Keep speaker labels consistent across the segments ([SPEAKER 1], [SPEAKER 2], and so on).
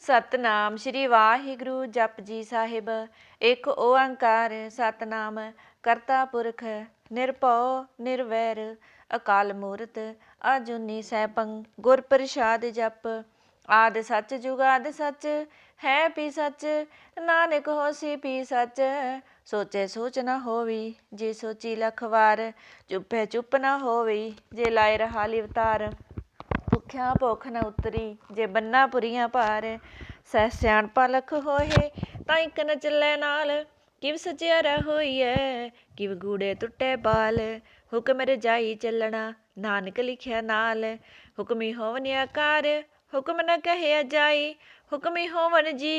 [SPEAKER 1] सतनाम श्री वाहिगुरु जप जी साहिब। एक ओंकार सतनाम करता पुरख निरभउ निर्वैर अकाल मूरत अजूनी सैभं गुर प्रसाद जप। आद सच जुगाद सच है पी सच नानक होसी पी सच। सोचे सोच न होवी जे सोची लख वार चुपे चुप न होवी जे लाए रहा लिवतार। भुख्या भुख न उतरी जे बन्ना पुरियां भार। सह सियाणपा लख होए तां इक न चलै नाल। किव सचियारा होईए किव गूड़े टुटे बाल। हुक्म रजाई चलना नानक लिखिया नाल। हुक्मी होवन आकार हुक्म न कहे जाई। हुक्मी होवन जी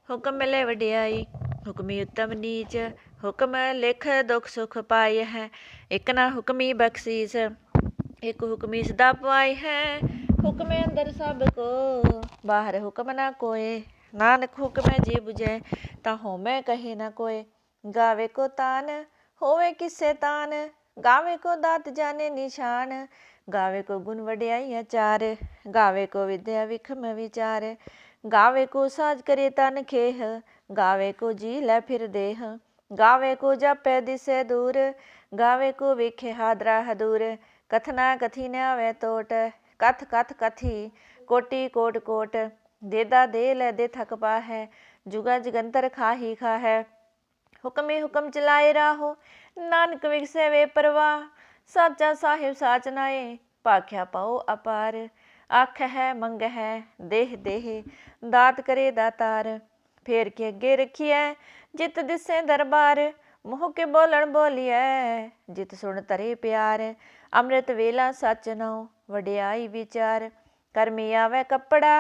[SPEAKER 1] हुक्म मिले वड्याई। हुक्मी उत्तम नीच हुक्म लिख दुख सुख पाए है। एक ना हुक्मी बख्शीस एक हुक्मी सदा पाई है। हुक्म अंदर सब को बाहर हुक्म ना कोय। नानक हुक्म जी बुझे ता होमै कहे ना कोय। गावे को तान होवे किसे तान गावे को दात जाने निशान। गावे को गुण वड्याई आचार गावे को विद्या विखम विचार। गावे को साज करे तन खेह गावे को जी लै फिर देह। गावे को जापै दिसे दूर गावे को वेखे हादरा हदूर। कथना कथी न आवे तोट कथ कथ कथी कोटि कोट कोट। देदा दे लै दे थक पा है जुगा जगंतर खा ही खा है। हुक्म ही हुक्म चलाए राहो नानक विगसे वे परवाह। साचा साहिब साच नाए भाख्या पाओ अपार। आख है मंग है देह देह दात करे दातार। फेर के अगे रखिए जित दिसे दरबार। मुँह के बोलन बोलिए जित सुन तरे प्यार। अमृत वेला सच नौ वड्याई विचार। करमी आवे कपड़ा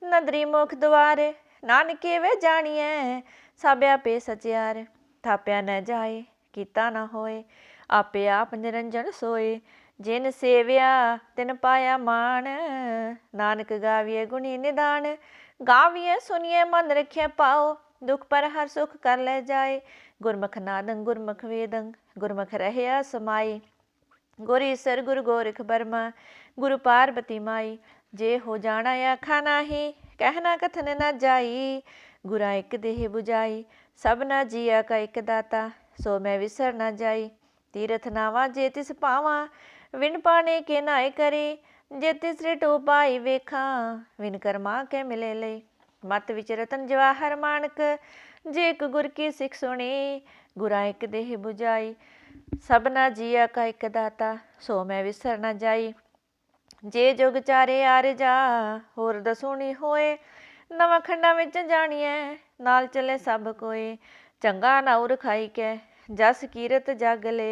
[SPEAKER 1] नदरी मुख द्वार। नानके वे जानिए साब्या पे सचियार। थाप्या न जाए कीता न होए आपे आप निरंजन सोए। जिन सेव्या तिन पाया मान नानक गाविए गुणी निदान। गाविए सुनिए मन रखे पाओ दुख पर हर सुख कर ले जाए। गुरमुख नादं गुरमुख वेदं गुरमुख रहया समाई। गुर ईसर गुरु गोरख बर्मा गुरु पार्वती माई। जे हो जाना आखा नाही कहना कथन न जाई। गुरा एक देह बुझाई सब न जिया का एक दाता सो मैं विसर न जाई। तीरथ नावा जे तिस पावा विन पाने के नाय करे। जे तिसरे टो पाई वेखा विन कर्मा के मिले ले। मत विच रतन जवाहर मानक जे एक गुर की सिख सुनी। गुरा एक देह बुझाई सब न जिया का एक दाता सो मैं विसर न जाई। जे जुग चारे आर जा होर दसूनी होए। नवा खंडा विच जानिए नाल चले सब कोए। चंगा नाउर खाई के जस कीरत जग ले।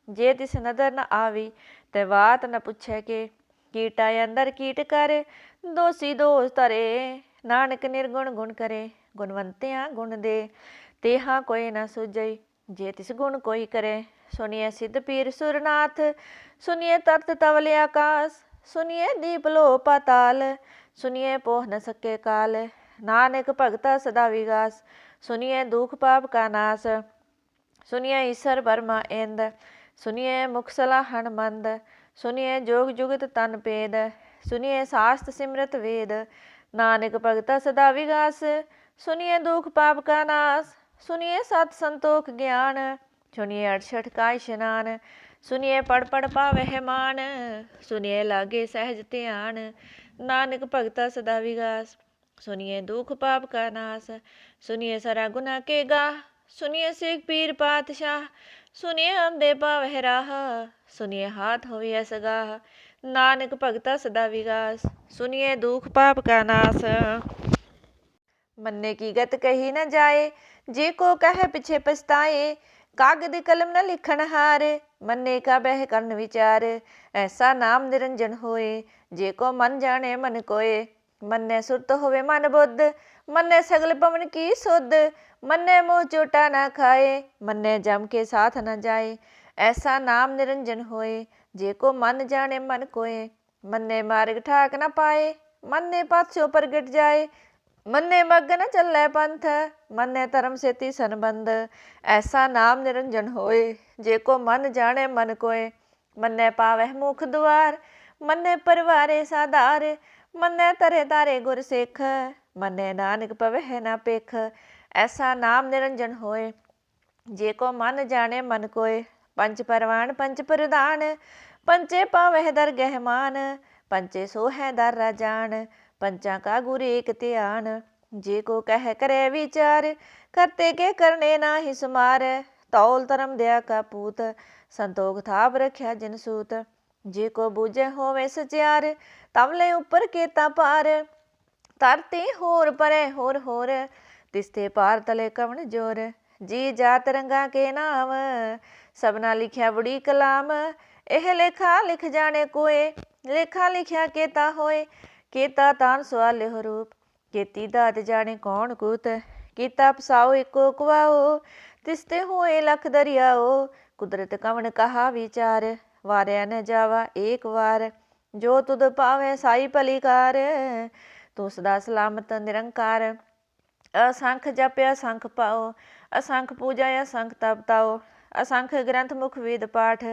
[SPEAKER 1] जे तिस नदर न आवी ते बात न पुछे के। कीट आए अंदर कीट कर दोषी दोष धरे। नानक निर्गुण गुण करे गुणवंतियां गुण दे। तेहा कोई न सुझई जे तिस गुण कोई करे। सुनिए सिद्ध पीर सुरनाथ सुनिए तरत तवले आकाश। सुनिए दीप लो पाताल सुनिए पोह न सके काल। नानक भगता सदा विगास सुनिए दुख पाप का नाश। सुनिए ईश्वर बर्मा इंद सुनिए मुख सलाहन मंद। सुनिए जोग जुगत तन पेद सुनिए शास्त्र सिमरत वेद। नानक भगता सदा विगास सुनिए दुख पाप का नाश। सुनिए सत संतोख ज्ञान सुनिए अड़सठ का स्नान। सुनिए पढ़ पढ़ पावह मान सुनिए लागे सहज ध्यान। नानक भगता सदा विगास सुनिए दुख पाप का नाश। सुनिए सरा गुना के गाह सुनिए सिख पीर पातशाह। सुनिए अंधे पावह राह सुनिए हाथ होविया सगाह। नानक भगता सदा विगास सुनिए दुख पाप का नाश। मन्ने की गत कही न जाए जे को कहे पिछे पछताए। कागद कलम न लिखन हार मन्ने का बह करन विचार। ऐसा नाम निरंजन होए जे को मन जाने मन कोय। मन्ने सुरत होवे मन बुद्ध मन्ने सगल पवन की सुध। मन्ने मुँह चोटा न खाए मन्ने जम के साथ न जाए। ऐसा नाम निरंजन होए जे को मन जाने मन कोय। मन्ने मार्ग ठाक न पाए मन्ने पाछो प्रगट जाए। मन्ने मग न चलै पंथ मन्ने धर्म से तीसन बंद। ऐसा नाम निरंजन होए जे को मन जाने मन कोय। मन्ने पावह मुख द्वार मन्ने परवारे साधार। मन्ने तरे तारे गुर सिख मनै नानक पवह ना पेख। ऐसा नाम निरंजन होए, जे को मन जाने मन कोय। पंच परवान पंच प्रधान, पंचे पावह दरगह मान। पंचे सो है दर राजान, पंचा का गुरु एक ध्यान। जे को कह करे विचार, करते के करने नाही सुमार। तौल धर्म दया का पूत, संतोख थाप रख्या जिन सूत। जे को बूझे होवे सचियार, तवले ऊपर केता पार। धरती होर परे होर होर, तिसते पार तले कवन जोर। जी जात रंगा के नाम, सबना लिखिया बड़ी कलाम। एह लेखा लिख जाने कोय, लेखा लिखिया केता होए। केता तान सवाले हो रूप, केती दात जाने कौन कूत। कीता पसाओ एको कुआओ, तिसते होए लख दरियाओ। कुदरत कवन कहा विचार, वारिया न जावा एक वार। जो तुद पावे साई भलीकार, तू सदा सलामत निरंकार। असंख जप असंख पाओ, असंख पूजा असंख तप ताओ। असंख ग्रंथ मुख वेद पाठ,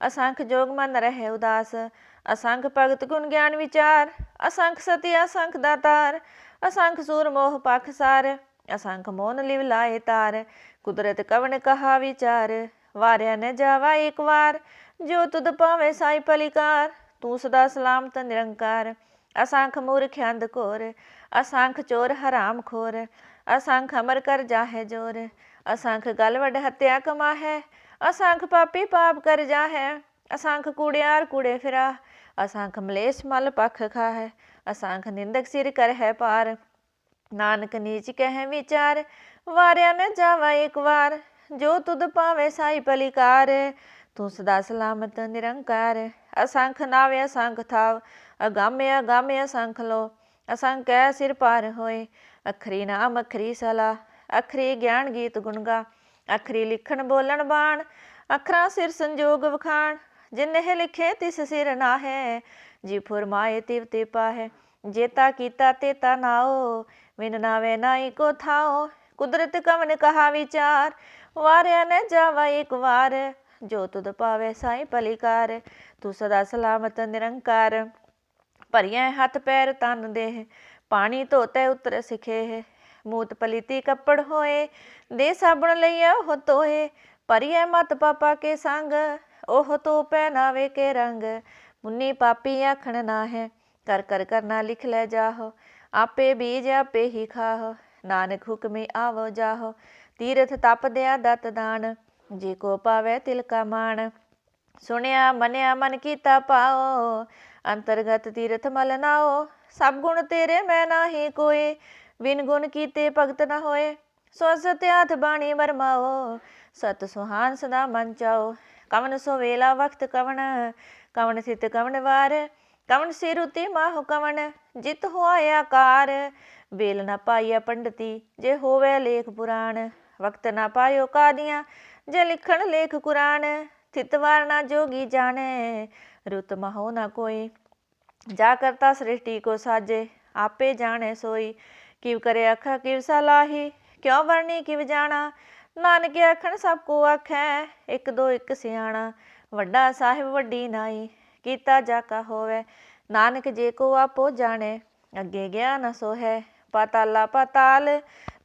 [SPEAKER 1] असंख जोग मन रहे उदास। असंख भगत गुण ज्ञान विचार, असंख सती असंख दातार। असंख सूर मोह पाखसार, असंख मोन लिव लाए तार। कुदरत कवन कहा विचार, वारिया न जावा एक वार। जो तुद पावे साई भलीकार, तू सदा सलामत निरंकार। असंख मूर्ख अंध घोर, असंख चोर हराम खोर। असंख अमर कर जाहे जोर, असंख गल वड हत्या कमाहे। असंख पापी पाप कर जाहे, असंख कूड़ियार कूड़े फिरा। असंख मलेश मल पख खाहे, असंख निंदक सिर कर है पार। नानक नीच कह विचार, वारिया न जावा एक वार। जो तुद पावे साई भलीकार, तू सदा सलामत निरंकार। असंख नावे असंख थाव, अगामे अगामे असंख लो। असंख कै सिर पार होए, अखरी नाम अखरी सलाह। अखरी ज्ञान गीत गुण गा, अखरी लिखण बोलन बाण। अखरा सिर संजोग वखाण, जिन्हें लिखे तिस सिर नाहे। जी फुरमाए तिव ते पाहे, जेता कीता तेता नाओ। विन नावे नाई को थाओ, कुदरत कवन कहा विचार। वारिया न जावा एक वार, जो तुद पावे साई भलीकार। तू सदा सलामत निरंकार। भरिया हथ पैर तन देह, पानी धोते उतर सिखे। मूत पलीती कपड़ होए, दे साबुन लइया हो तोए। भरिया मत पापा के संग, ओह तो पहनावे के रंग। मुन्नी पापी आखण ना है, कर कर करना लिख ले जाहो। आपे बीज आपे ही खाहो, नानक हुक्मे आवो जाहो। तीरथ तप दया दत दान, जे को पावे तिल का मान। सुनिया मनिया मन कीता पाओ, अंतर्गत तीरथ मल नाओ। सब गुण तेरे मैं नाही कोय, बिन गुण कीते भगत न होए। सो सत्य हाथ बाणी बरमाओ, सत सुहान सदा मन चाओ। कवन सो वेला वक्त कवन, कवन सित कवन वार। कवन सिरुति माहु कवन, जित हुआ आकार। बेल न पाइया पंडिती, जे होवे लेख पुराण। वक्त न पायो कादियाँ, जे लिखण लेख कुरान। थितवार ना जोगी जाने, रुत महो न कोई। जा करता सृष्टि को साजे, आपे जाने सोई। किव करे अखा किव सलाही, क्यों वर्णी किव जाना। नानक आखण सबको आखै, एक दो एक सियाणा। वड्डा साहिब वड्डी नाई, कीता जाका होवे। नानक जे को आपो जाने, अगे गया न सो है। पाताला पाताल,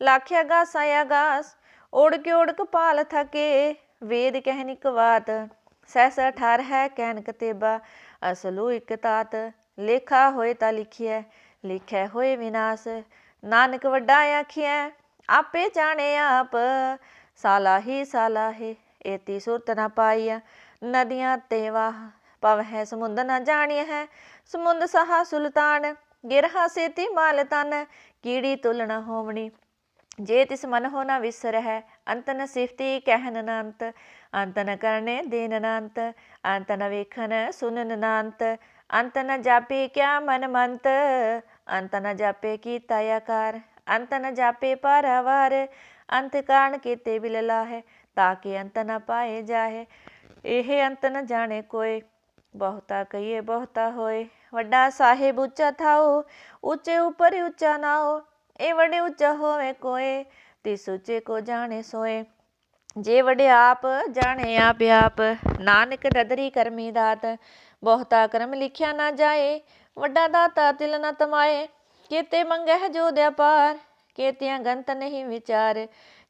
[SPEAKER 1] लाख्या गासा आगास। ओढ़ के पाल थके, वेद कहनिक बात। सहस 18 है कहन कतेबा, असलू इक तात। लेखा होए ता लिखिए, लिखै होए विनाश। नानक वड्डा आखिए, आपे जाने आप। सालाही सालाहे, एती सुरत न पाइया। नदियाँ ते वाह, पव है समुंद न जानिया है। समुंद सहा सुल्तान, गिरहा सेती माल तन। कीड़ी तुल न होवनी, जे तिस मन हो न विसर है। अंत न सिफती कहन न अंत, अंत न करने देन न अंत। अंत न वेखन सुनन न अंत, अंत न जापे क्या मन मंत। अंत न जापे कीता आकार, अंत न जापे पारावार। अंत कारण केते बिलला है, ताकि अंत न पाए जाहे। एह अंत न जाने कोय, बहुता कहिए बहुता होए। वड्डा साहेब ऊंचा थाओ, ऊंचे ऊपर ऊंचा नाओ। ए वडे ऊंचा होवे कोय, तिस ऊंचे को जाने सोए। जे वडे आप जाने आप, नानक नदरी करमी दात। बहुता कर्म लिखिया ना जाए, वड्डा दाता तिल न तमाए। केते मंगह जो व्यापार, केतियां गंत नहीं विचार,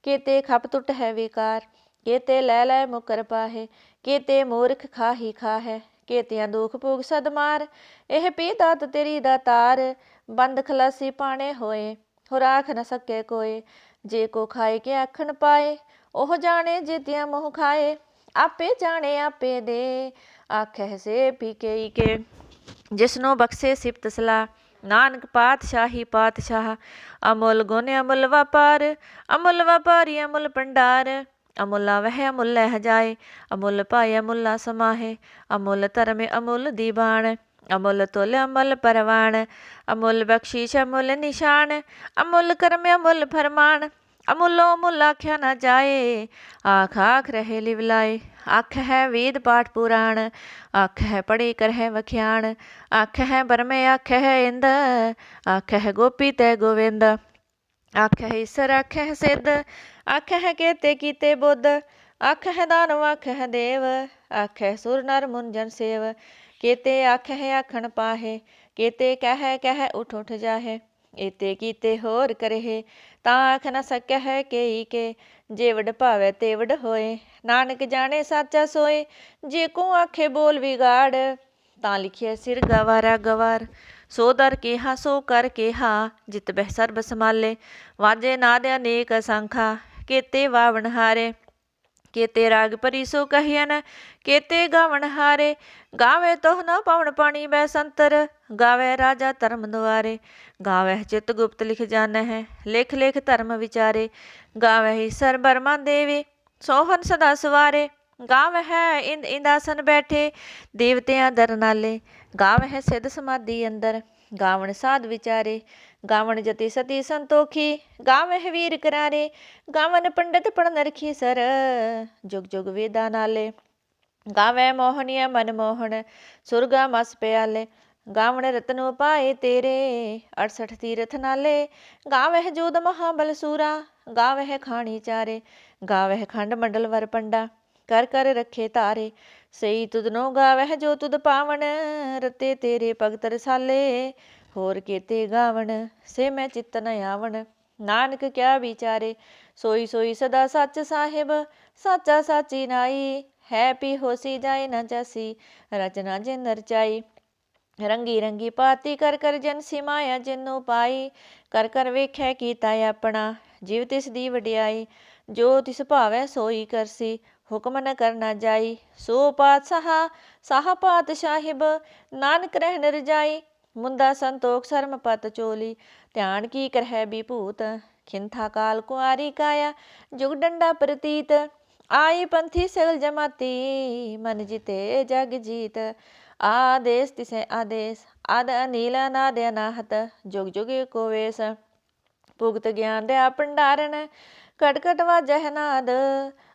[SPEAKER 1] केते खप टुट है विकार, केते लै लै मुकर पाहे, केते मूर्ख खा ही खा है, केतियां दुख भोग सदमार। एह पी दात तेरी दातार, बंद खलासी पाने होए, हो राख न सके कोय। जे को खाए के आखन पाए, ओह जाने जेतियां मोह खाए। आपे जाने आपे दे, आखै से पी के जिसनों बख्शे सिफत सलाह। नानक पातशाही पातशाह, अमुल गुण अमुल व्यापार, अमुल व्यापारी अमुल भंडार। अमुला वह अमुल लह जाए, अमुल पाए अमुला समाहे, अमुल धर्म अमुल दीवान, अमुल तुल अमुल परवान, अमुल बख्शीश अमुल निशान, अमुल कर्म अमुल फरमान। अमुलो अमुल आख्या न जाए, आख आख रहे लिवलाए। आख है वेद पाठ पुराण, आख है पढ़े कर है वख्याण। आख है बरमे आख है इंद, आख है गोपी तै गोविंद। आख है ईसर आख है सिद्ध, आख है केते कीते बुद्ध। आख है दानव आख है देव, आख है सुर नर मुंजन सेव। केते आख है आखन पाहे, केते कह उठ उठ जाहे। एते कीते होर करे, तां आख न सकै है केई के। जेवड भावे तेवड होए, नानक जाने साचा सोए। जे को आखे बोल विगाड़, तां लिखिए सिर गवारा गवार। सो दर केहा सो कर केहा, जित बह सर्ब संभाले। वाजे नाद अनेक असंखा, केते वावन हारे। केते राग परी सो कहियन, केते गावन हारे। गावे तोह न पवन पानी बै संतर, गावे राजा धर्म द्वारे। गावे चित गुप्त लिख जान है, लेख लेख धर्म विचारे। गावे ईसर बर्मा देवे, सोहन सदा सवारे। गावे है इंद इंदासन बैठे, देवतियां दर नाले। गावे है सिद्ध समाधि अंदर, गावन साध विचारे। गावन जति सती संतोखी, गावे है वीर करारे। गावन पंडित पढ़ नरखी सर, जुग जुग वेदा नाले। गावे मोहनिया मनमोहन, सुरगा मस प्याले। गावण रतनो पाए तेरे, 68 तीरथ नाले। गावह जोध महाबल सूरा, गावह खाणी चारे। गावह खंड मंडल वर पंडा, कर कर रखे तारे। सही तुदनो गावह जो तुद पावन, रते तेरे भगत रसाले। होर केते गावण, से मैं चित्त न आवन। नानक क्या विचारे, सोई सोई सदा सच साहिब। साचा साची नाई, है पी होसी जाए न जासी। रचना जिन रचाई, रंगी रंगी पाती कर कर जन सिमाया जिनो पाई। कर कर वेख्या कीता अपना, जीव तिस दी वडियाई। जो तिस भावै सोई करसी, हुक्म न करना जाई। सो पातशाह साह पात साहिब, नानक रहन रजाई। मुंदा संतोख शर्म पत चोली, ध्यान की करह विभूत। खिंथा काल कुआरी काया, जुग डंडा प्रतीत। आई पंथी सगल जमाती, मन जिते जग जीत। आदेश तिसे आदेश, आद अनिल अनाद अनाहत। जुग जुग एको वेश, भुगत ज्ञान दया भंडारण। कट कट वाजह नाद,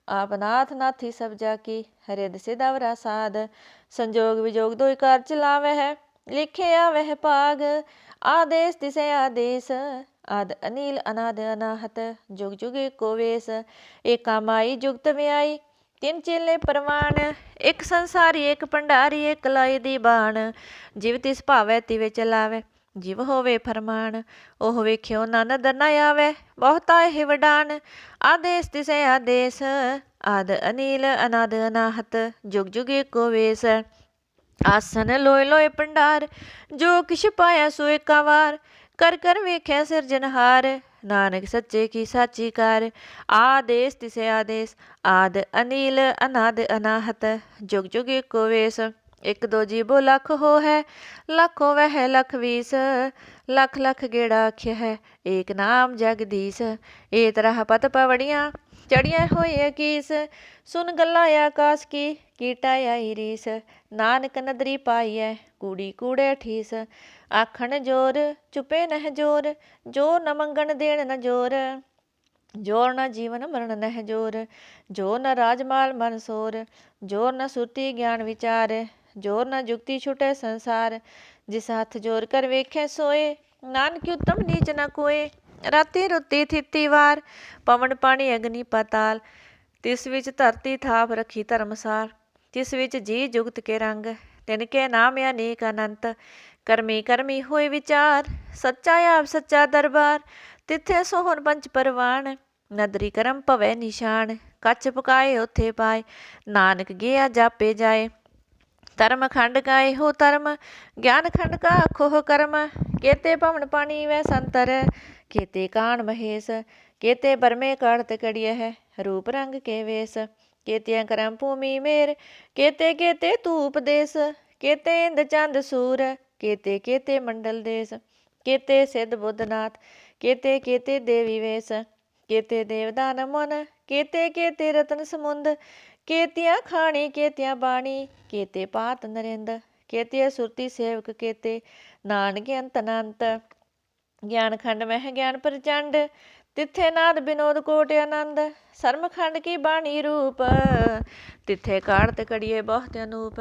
[SPEAKER 1] आप नाथ नाथी सब जाकी। हरिद सिदावरा साध, संजोग विजोग दोई कार चलावे है। लिखे आवह पाग, आदेश तिसे आदेश। आद अनिल अनाद अनाहत, जुग जुग एको वेश। एका माई जुगत व्याई, तिन चेले परवान। एक संसारी एक भंडारी, एक लाई दी बाण। जिव तिस भावै तिवे चलावे, जिव होवे फरमान। ओह वेख्यो ना नदर न आवे, बहुता एह वडान। आदेश तिसे आदेश, आद अनिल अनाद अनाहत। जुग जुग एको वेश। आसन लोए लोए भंडार, जो किश पाया सो एका वार। कर कर वेख्या सिरजनहार, नानक सच्चे की साची कार। आदेश तिसे आदेश, आद अनिल अनाद अनाहत। जुग जुग एको वेश। एक दो जीबो लख हो है, लाखों वह लख बीस। लख लख गेड़ा आख्या है, एक नाम जगदीश। ए तरह पत पवड़ियाँ, चढ़िया होए अकीस। सुन गल्ला आकाश की टाया रीस। नानक नदरी पाई है, कूड़ी कूड़े ठीस। आखन जोर, चुपे नह जोर। जोर न मंगन देन न जोर, जोर न जीवन मरण नह जोर। जोर न राजमाल मन सोर, जोर न सुरती ज्ञान विचार। जोर न जुगती छुटे संसार, जिस हथ जोर कर वेखे सोए। नानक उत्तम नीच न कोए, राती रुती थिती वार। पवन पानी अग्नि पाताल, तिस विच धरती थाप रखी धर्मसार। तिस विच जी जुगत के रंग, तिनके नाम अनेक अनंत। ਕਰਮੀ ਕਰਮੀ ਹੋਏ ਵਿਚਾਰ, ਸੱਚਾ ਆਪ ਸੱਚਾ ਦਰਬਾਰ। ਤਿੱਥੇ ਸੋਹਣ ਪੰਚ ਪਰਵਾਨ, ਨਦਰੀ ਕਰਮ ਭਵੈ ਨਿਸ਼ਾਨ। ਕੱਚ ਪਕਾਏ ਉੱਥੇ ਪਾਏ, ਨਾਨਕ ਗਿਆ ਜਾਪੇ ਜਾਏ। ਧਰਮ ਖੰਡ ਗਾਏ ਹੋ ਧਰਮ, ਗਿਆਨ ਖੰਡ ਕਾ ਖੋਹ ਕਰਮ। केते पवन पानी वै संतर, केते कान महेश। केते बरमे काढ़त कड़िय है, रूप रंग के वेश। केते करम भूमि मेर, केते केते तू उपदेश। केते इंद चंद सूर, केते केते मंडल देश। केते सिद्ध बुद्धनाथ, केते केते देवी वेश। केते देवदान मन, केते केते रतन समुंद। केतिया खाणी केतिया बाणी, केते पात नरिंद। केते सुरती सेवक केते, नानक अंत अनंत। ज्ञान खंड मह ज्ञान प्रचंड, तिथे नाद विनोद कोट आनंद। सरम खंड की बाणी रूप, तिथे काढ़त कड़िए बहुत अनूप।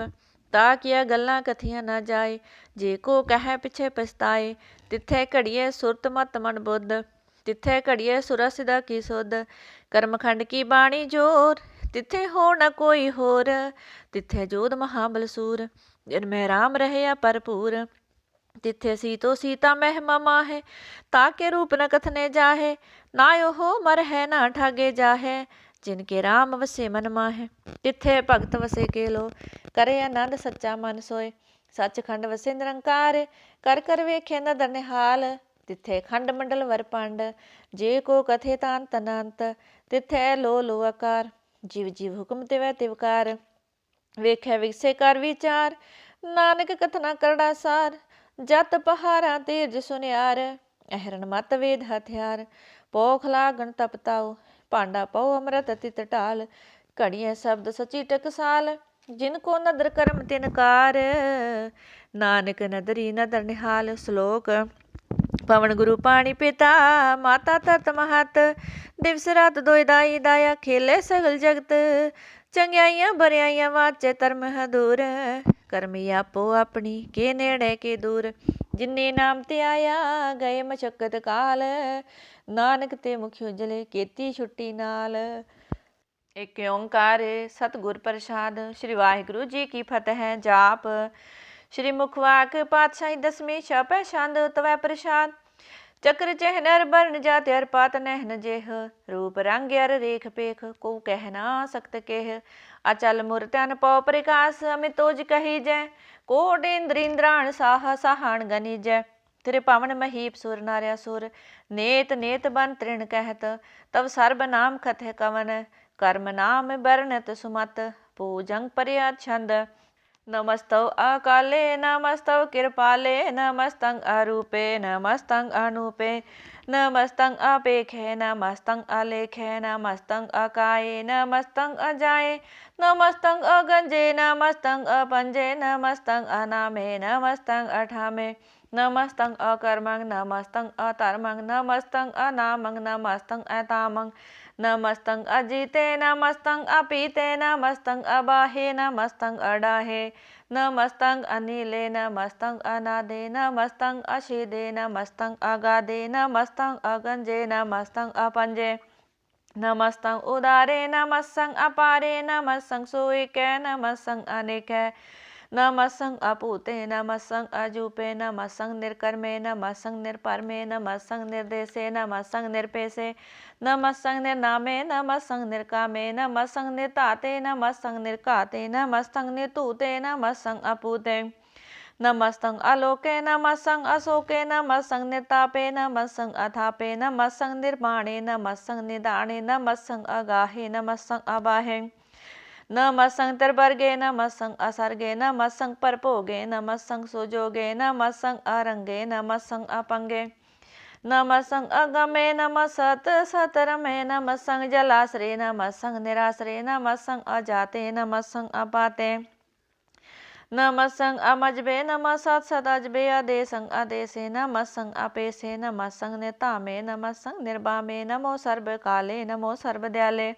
[SPEAKER 1] ता किया गल्लां कथियां ना जाए, जे को कह पिछे पछताए। तिथे घड़िए सुरत मत मन बुद्ध, तिथे घड़िए सुरा सिदा की सुध। कर्म खंड की बाणी जोर, तिथे हो न कोई होर। तिथे जोध महाबल सूर, जिनमें राम रहया भरपूर। तिथे सीतो सीता महिमा माहे, ताके रूप न कथने जाहे। ना ओहो मर है ना ठागे जाहे, जिनके राम वसे मन माहे। तिथे भगत वसे केलो, करे आनंद सच्चा मन सोए। सचखंड वसे निरंकार, कर कर वेखे नदर निहाल। तिथे खंड मंडल वर पंड, जे को कथे तान तनंत। तिथे लो लो आकार, जीव जीव हुक्म तिवै तिवकार। वेखे विकसे कर विचार, नानक कथना करड़ा सार। जत पहारा तेज सुनियार, अहरन मत वेद हथियार। पोख लागन तपताओ, पांडा पौ अमृत तित टाल। घड़िया शब्द सची टकसाल, जिनको नदर करम तिनकार। नानक नदरी नदर निहाल। श्लोक पवन गुरु पाणी पिता, माता तत महत। दिवस रात दोय दाई दाया, खेले सगल जगत। चंगियाइयां बरियाइयां वाचे धर्म हदूर। करमी आपो अपनी, के नेड़े के दूर। जिन्नी नाम ते आया, गए मशक्कत काल। नानक ते मुख उजले, केती छुट्टी नाल। एक ओंकार सतगुर प्रसाद। श्री वाहिगुरु जी की फतेह। जाप श्री मुखवाक पातशाही दसवीं छपै छंद तवै प्रसाद। चक्र चहनर बरन जात अर पात नहन जेह। रूप रंग अर रेख पेख, को कह ना सकत केह। अचल मूर्तन पौ प्रकाश, अमितोज कही जय। कोट इंद्र इंद्राण साह साहण गनी जय। तेरे पवन महीप सुर नार्या सुर, नेत नेत बन तृण कहत। तब सर्ब नाम कथ कवन, कर्म नाम बरनत सुमत। पूजंग पर्याद छंद। नमस्तौ अकाले नमस्तौ कृपाले, नमस्तं अरूपे नमस्तं अनूपे। नमस्तं अपेखे नमस्तं अलेखे, नमस्तं अकाये नमस्तं अजाये। नमस्तं अगंजे नमस्तं अपंजे, नमस्तं अनामे नमस्तं अठामे। नमस्तं अकर्मं नमस्तं अधर्मं, नमस्तं अनामं नमस्तं अतामं। नमस्तं अजिते नमस्तं अपीते, नमस्तं अबाहे नमस्तं अडाहे। नमस्तं अनिले नमस्तं अनादे, नमस्तं अशीदे नमस्तं अगाधे। नमस्तं अगंजे नमस्तं अपंजे। नमस्तं उदारे नमस्तं अपारे, नमस्तं सोएकै नमस्तं अनेकै। नमस्तं अपूते नमस्तं अजूपे, नमस्तं निर्कर्मे नमस्तं निर्परमे। नमस्तं निर्देशे नमस्तं निरपेशे। नमस्तं निर्नामे नमस्तं निर्कामे। नमस्तं निर्ताते नमस्तं निर्काते। नमस्तं निर्तूते नमस्तं अपूते। नमस्तं अलोके नमस्तं अशोके। नमस्तं निर्तापे नमस्तं अथापे। नमस्तं निर्माणे नमस्तं निदाने। नमस्तं अगाहे नमस्तं अबाहे। नमस्तं त्रिवर्गे नमस्तं असर्गे। नमस्तं परभोगे नमस्तं सुजोगे। नमस्तं अरंगे नमस्तं अपंगे। नमस्तं अगमे नमस्तं सतरमे। नमस्तं जलाश्रे नमस्तं निराश्रे। नमस्तं अजाते नमस्तं अपाते। नमस्तं अमजबे नमस्तं सदजबे। अदेशं अदेशे नमस्तं अपेशे। नमस्तं नितामे नमस्तं निर्वामे। नमो सर्वकाले नमो सर्वदयाले।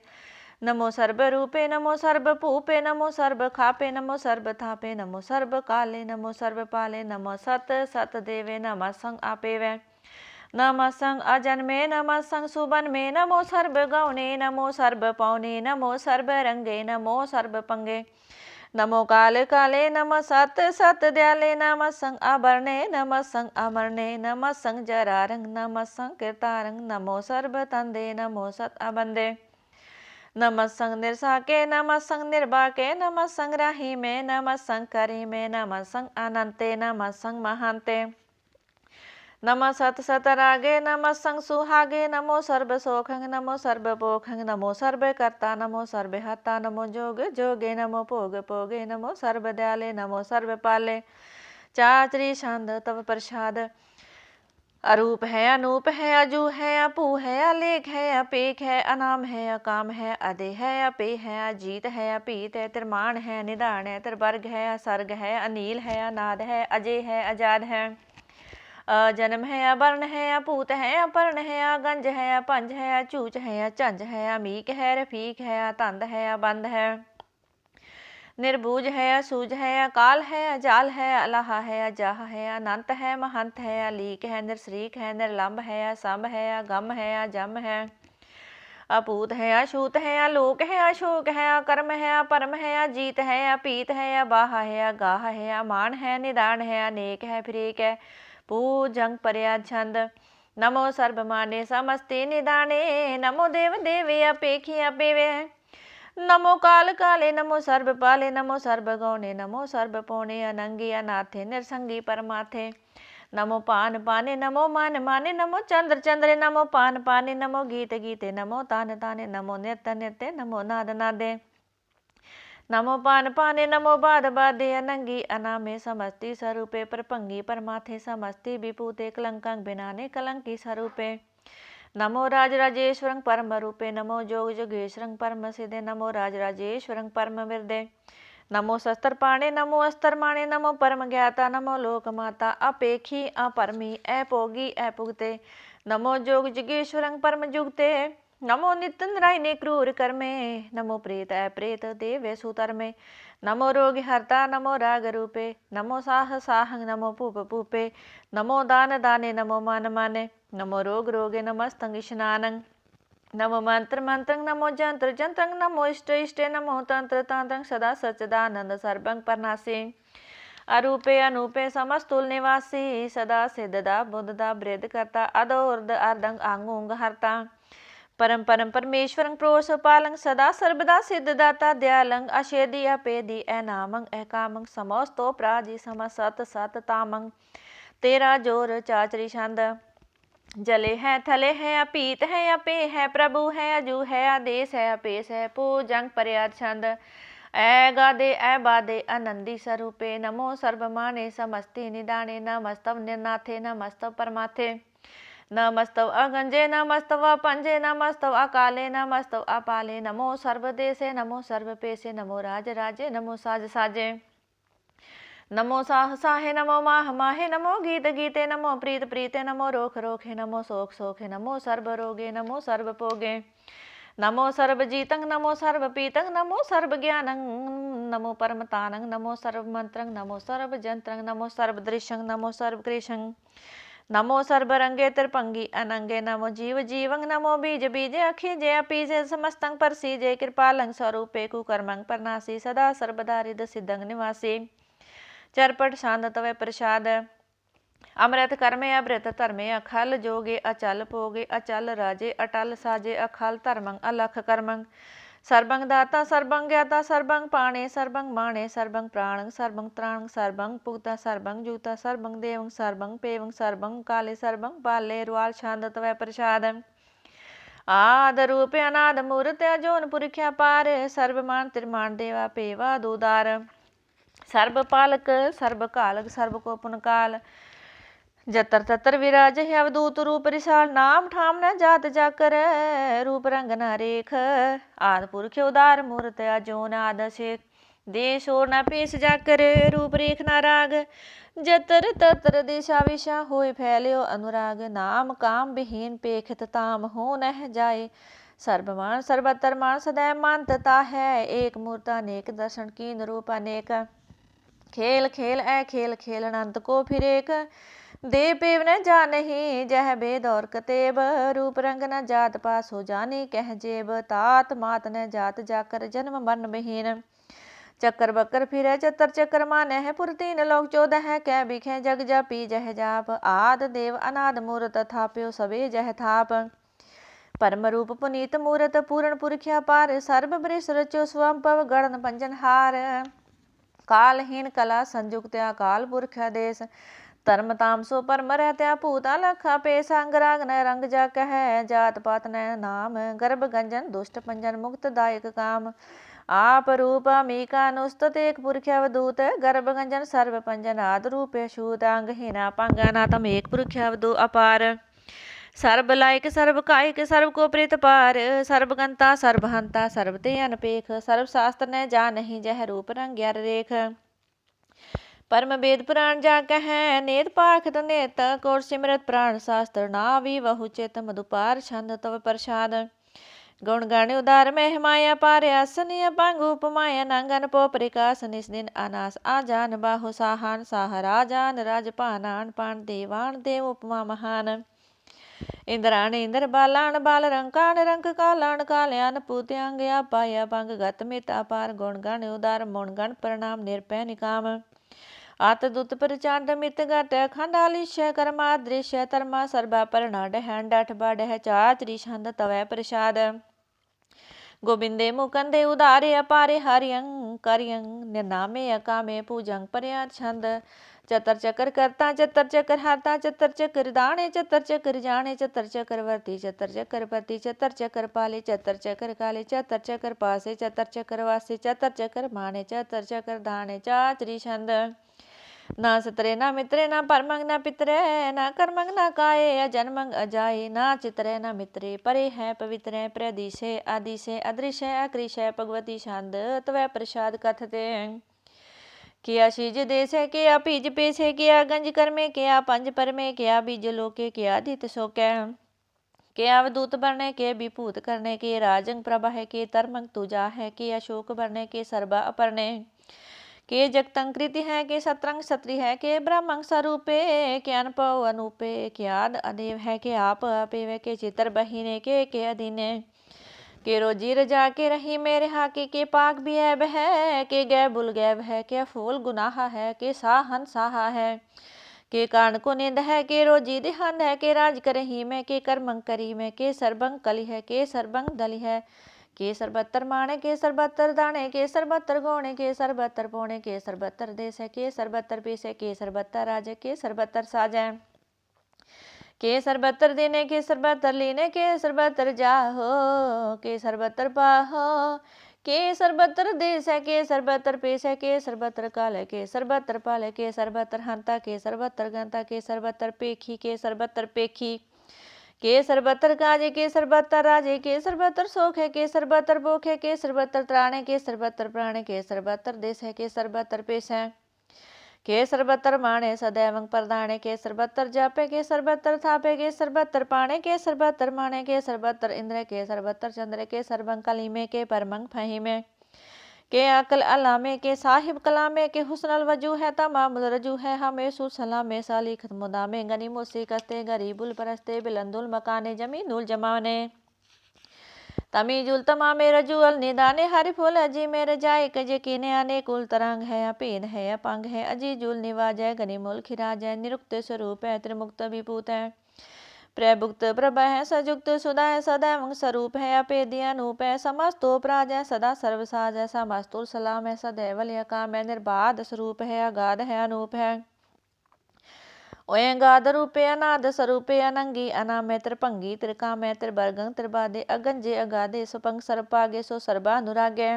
[SPEAKER 1] नमो सर्वरूपे नमो सर्वभूपे। नमो सर्वखापे नमो सर्वथापे। नमो सर्वकाले नमो सर्वपाले। नमो सत सतदेवे नमस्तं आपेवै। नमस्तं अजन्मे नमस्तं सुबन्मे। नमो सर्वगौणे नमो सर्वपौने। नमो सर्वरंगे नमो सर्वपंगे। नमो काल काले नमः सत सत दयाले नमः संग आभरणे नमः संग अमरणे नमः संग जरारंग नमः संग कीर्तारंग नमो सर्व तंदे नमो सत अबंदे नमः संग निर्साके नमः संग निर्बाके नमः संग राही में नमः संग करी में नमः संग अनंते नमः संग महांते नमः सत सत रागे नमः संग सुहागे नमो सर्व सोखंग नमो सर्व पोखंग नमो सर्व कर्ता नमो सर्व हत्ता नमो जोग जोगे नमो भोग भोगे नमो सर्व दयाले नमो सर्व पाले चाचरी छंद तव प्रसाद अरूप है अनूप है अजू है अपू है अलेख है अपेख है अनाम है अकाम है अदे है अपे है अजीत है अपीत है तिरमान है निदान है तिरवर्ग है असर्ग है अनील है अनाद है अजय है आजाद है जन्म है अवर्ण है अपूत है अपर्ण है अगंज है अपंज है अचूच है अचंज है अमीक है रफीक है अतंद है अबंध है निर्बूज है असूझ है अकाल है अजाल है अलाह है अजाह है अनंत है महंत है अलीक है निरसरीक है निर्लंब है असंभ है अगम है अजम है अपूत है अछूत है अलोक है अशोक है अकर्म है अपरम है अजीत है अपीत है अबाह है अगाह है अमान है निदान है अनेक है फिर एक है पूजंग पर्या छंद नमो सर्वमाने समस्ते निदाने नमो देव देवे अपेखी अपेवे नमो काल काले नमो सर्व पाले नमो सर्व गौणे नमो सर्व पौणे अनंगी अनाथे निरसंगी परमाथे नमो पान पाने नमो मान माने नमो चंद्र चंद्रे नमो पान पाने नमो गीत गीते नमो तान ताने नमो नृत्य नृत्य नमो नाद नादे नमो पान पाने नमो बाद बादे अनंगी अनामे समस्ति स्वरूपे प्रपंगी परमाथे समस्ति विभूते कलंकं बिनाने कलंकी स्वरूपे नमो राज राजेश्वरं परम रूपे नमो जोग जोगेश्वरं परम सिद्धे नमो राज राजेश्वरं परम विरदे नमो शस्त्र पाणे नमो अस्त्र माणे नमो परम ज्ञाता नमो लोक माता अपेखी अपरमी अपोगी अपुगते नमो जोग जोगेश्वरं परम जुगते नमो नित्यंद्रायने क्रूर कर्मे नमो प्रेत अप्रेत देव सुतर में नमो रोग हरता नमो राग रूपे नमो साह साहंग नमो पूप पूपे नमो दान दाने नमो मान माने नमो रोग रोगे नमस्तंग स्नानंग नमो मंत्र मंत्रंग नमो जंत्र जंत्रंग नमो इष्ट इष्टे नमो तंत्र तंत्रंग सदा सच्चिदानंद सर्वंग परनासी अरूपे अनूपे समस्तुल निवासी सदा सिद्धदा बुद्धदा वृद्ध करता अदो उर्द अर्दंग आंगूंग हरता परम परम परमेश्वरं प्रोस पालंग सदा सर्वदा सिद्धदाता दयालंग अशेदी अपेदी अनामंग अकामंग समस्तो प्राजी सम सत सत तामंग तेरा जोर चाचरी छंद जले है थले है अपीत है अपे है प्रभु है अजू है आदेश है अपेश है पूजंग पर्याद छंद ऐ गादे ऐ बादे आनंदी स्वरूपे नमो सर्वमाने समस्ति निदाने नमस्तव निर्नाथे नमस्तव परमाथे नमस्तव अगंजे नमस्तव अपंजे नमस्तव अकाले नमस्तव अपाले नमो सर्वदेशे नमो सर्वपेशे नमो राज राजे नमो साज साजे नमो साह साहे नमो माह माहे नमो गीत गीते नमो प्रीत प्रीते नमो रोख रोखे नमो सोख सोखे नमो सर्व रोगे नमो सर्व पोगे नमो सर्व जीतंग नमो सर्व पीतंग नमो सर्व ज्ञानंग नमो परमतानंग नमो सर्व मंत्रंग नमो सर्व जंत्रंग नमो सर्व दृश्यंग नमो सर्व कृशंग नमो सर्वरंगे त्रिपंगी अनंगे नमो जीव जीवंग नमो बीज बीजे अखिजे अपीजे समस्तंग परसीजे कृपालंग स्वरूपे कुकर्मंग परनासी सदा सर्वदा रिद सिद्धंग निवासी चरपट शांत तवे प्रसाद अमृत कर्मे अमृत धर्मे अखल जोगे अचल पोगे अचल राजे अटल साजे अखल धर्मंग अलख कर्मंग सर्वंग दाता सर्वंग ज्ञाता सर्वंग पाणे सर्वंग माणे सर्वंग प्राणंग सर्वंग त्राणंग सर्वंग पुगता सर्वंग जूता सर्वंग देवंग सर्वंग पेवंग सर्वंग काले सर्वंग पाले रुआल छांद तवै प्रसाद आद रूपे अनाद मूर्त अजोन पुरख्या पार सर्वमान त्रिमान देवा पेवा दूदार सर्व पालक सर्व कालक सर्व को पुनकाल जतर ततर विराज है अवधूत रूप रिसाल नाम ठाम न जात जाकर रूप रंग न रेख आद पुरख उदार मूर्त अजोन आद शेख देश और न पेश जाकर रूप रेख न राग जतर ततर दिशा विशा होय फैल्यो अनुराग नाम काम विहीन पेखत ताम हो न जाए सर्वमान सर्वतर मान सदैव मानता है एक मूर्त अनेक दर्शन कीन रूप अनेक खेल खेल ऐ खेल खेल अनंत को फिर एक दे पेव न जा नहीं जह बेद और कतेब रूप रंग न जात पास हो जानी कह जेब तात मात न जात जाकर जन्म मरण बहीन चक्कर बक्कर फिरे चतर चक्कर माने है पुर तीन लोक 14 है कै बिखे जग जापी जह जाप आद देव अनाद मूरत थाप्यो सबे जह थाप परम रूप पुनीत मूरत पूर्ण पुरख्या पार सर्व बृष रचो स्वंपव गणन पंजनहार कालहीन कला संयुक्त अकाल पुरख देश धर्म तामसो परम रहत्या भूत अलखा पेश अंगराग न रंग जा कह जात पात न नाम गर्भ गंजन दुष्ट पंजन मुक्त दायक काम आप रूप अमीका नुस्तत एक पुरख्या अवधूत गर्भ गंजन सर्व पंजन आद रूप अछूत अंगहीना पंगाना तम एक पुरख्या अवधू अपार सर्व लायक सर्व कायिक सर्व को प्रीत पार सर्व गंता सर्व हंता सर्व ते अनपेख सर्व शास्त्र न जा नहीं जह रूप रंग ग्यार रेख परम वेद पुराण जा कह नेत पाखत नेत कोट सिमरत प्राण शास्त्र नावी वहु चित मधुपार छंद तव प्रसाद गुण गण उदार मह माया पार आसन अपंग उपमाया नंगन पो प्रकाश निस दिन अनास आजान बाहु साहान साह राजान राजपानान पान देवान देव उपमा महान इंद्राण इंद्र बालान बाल रंकान रंक कालान काल्यान पूत्यांग पाया पंग गत मित अपार गुण गण उदार मुण गण प्रणाम निरपै निकाम आत दुत प्रचंड मित घट खंडालिश्य कर्मा दृश्य धर्मा सर्वा परना डहन डठ बाडह चातरी छंद तवै प्रसाद गोबिंदे मुकंदे उदारे अपारे हरियं करियं निर्नामे अकामे पूजंग पर्याद छंद चतर चक्कर करता चतर चक्कर हारता चतर चक्कर दाणे चतर चक्कर जाने चतर चक्कर वर्ती चतर चक्कर पति चतर चक्कर पाले चतर चक्कर काले चतर चक्कर पासे चतर चक्कर वासे चतर चक्कर माने चतर चक्कर दाने चातरी छंद ना सतरे ना मित्रे ना परमंग ना पितरे ना कर्मंग ना काये अजन्मंग अजाये ना चितरे ना मित्रे परे है पवित्र प्रदिशे आदिशे अदृश्य अकृष्य भगवती छंद तवै प्रसाद कथते किया शीज देशे किया पीज पेशे किया गंज कर्मे किया पंज परमे किया बीज लोके किया दित सोकै के अवधूत बरने के विभूत करने के राजंग प्रभा है के तरमंग तुजा है के अशोक बरने के सर्वा अपरने के जगतंकृति है के सतरंग क्षत्रि है के ब्रह्मंग स्वरूपे के अनपव अनूपे के आद अदेव है के आप अपेव के चित्र बहीने के अधीने के रोजी रजा के रही मेरे हाके के पाक भी ऐब है के गै बुल गैब है के फूल गुनाह है के साहन साहा है के कारण को निंद है के रोजी दिहंद है के राज करही में के कर्मंग करी में के सर्बंग कली है के सर्बंग दली है के सरबत्तर माणे के सरबत्तर दाणे के सरबत्तर गौणे के सरबत्तर पौणे के सरबत्तर देश के सरबत्तर पीसे के सरबत्तर राजे के सरबत्तर साजे के सरबत्तर देने के सरबत्तर लीने के सरबत्तर जाहो के सरबत्तर पाहो के सरबत्तर देश है के सरबत्तर पेश है के सरबत्तर काल है के सरबत्तर पाल है के सरबत्तर हंता के सरबत्तर गंता के सरबत्तर पेखी के सरबत्तर पेखी के सरबत्तर काजे के सरबत्तर राजे के सरबत्तर सोख है के सरबत्तर बोख है के सरबत्तर त्राणे के सरबत्तर प्राणे के सरबत्तर देश है के सरबत्तर पेश है के सरबत्तर माणे सदैवंग प्रदाणे के सरबत्तर जापे के सरबत्तर थापे के सरबत्तर पाणे के सरबत्तर माणे के सरबत्तर इंद्र के सरबत्तर चंद्र के सरबंग कलीमे के परमंग फहीमे के अकल अलामे के साहिब कलामे के हुस्नल वजू है तमामुल रजू है हमें सुसलामे साली खत्मुदामे गनी मुसी कस्ते गरीबुल परस्ते बिलंदुल मकाने जमीनुल जमाने तमीजुल तमामे रजूअल निदाने हरि फूल अजी मेरे जाए कजे कीने आने कुल तरंग है अपेन है अपंग है अजीजुल निवाजय गनिमुल खिराजय निरुक्त स्वरूप है त्रिमुक्त विभूत है प्रभुक्त प्रभा है सजुक्त सुधा है सदैव स्वरूप है अपेदी अनूप है समस्तो प्राज है सदा सर्वसाज है समस्तुल सलाम है सदैवल काम है निर्बाध स्वरूप है अगाध है अनूप है ओयंगाद रूपे अनाद स्वरूपे अनंगी अनामे त्रिभंगी त्रिकामे त्रिवर्गं त्रिबादे अगंजे अगाधे सुपंग सर्पागे सो सर्वानुरागे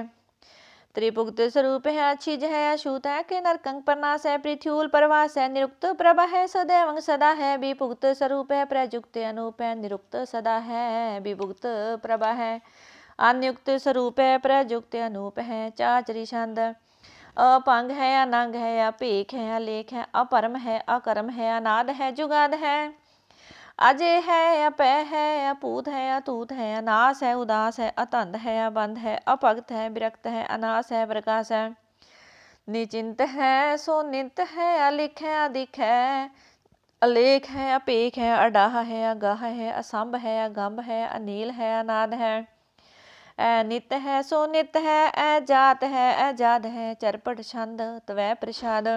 [SPEAKER 1] त्रिपुक्त स्वरूप है अच्छिज है अछूत है के नरकंग प्रनाश है पृथ्यूल प्रवास है निरुक्त प्रभा है सदैव सदा है विभुक्त स्वरूप है प्रयुक्त अनूप है निरुक्त सदा है विभुक्त प्रभा है अनियुक्त स्वरूप है प्रयुक्त अनूप है चाचरी छंद अपंग है अनंग है अपेख है अलेख है अपरम है अकर्म है अनाद है जुगाद है अजय है अपय है अपूत है अतूत है अनास है उदास है अतंध है अबंध है अपगत है विरक्त है अनास है प्रकाश है निचिंत है सोनित है अलिख है अधिक है अलेख है अपेख है अडाह है अगाह है असंभ है अगंभ है अनील है अनाद है ऐ नित है सो नित है, ऐ जात है अजाद है, चरपट छंद तवै प्रसाद।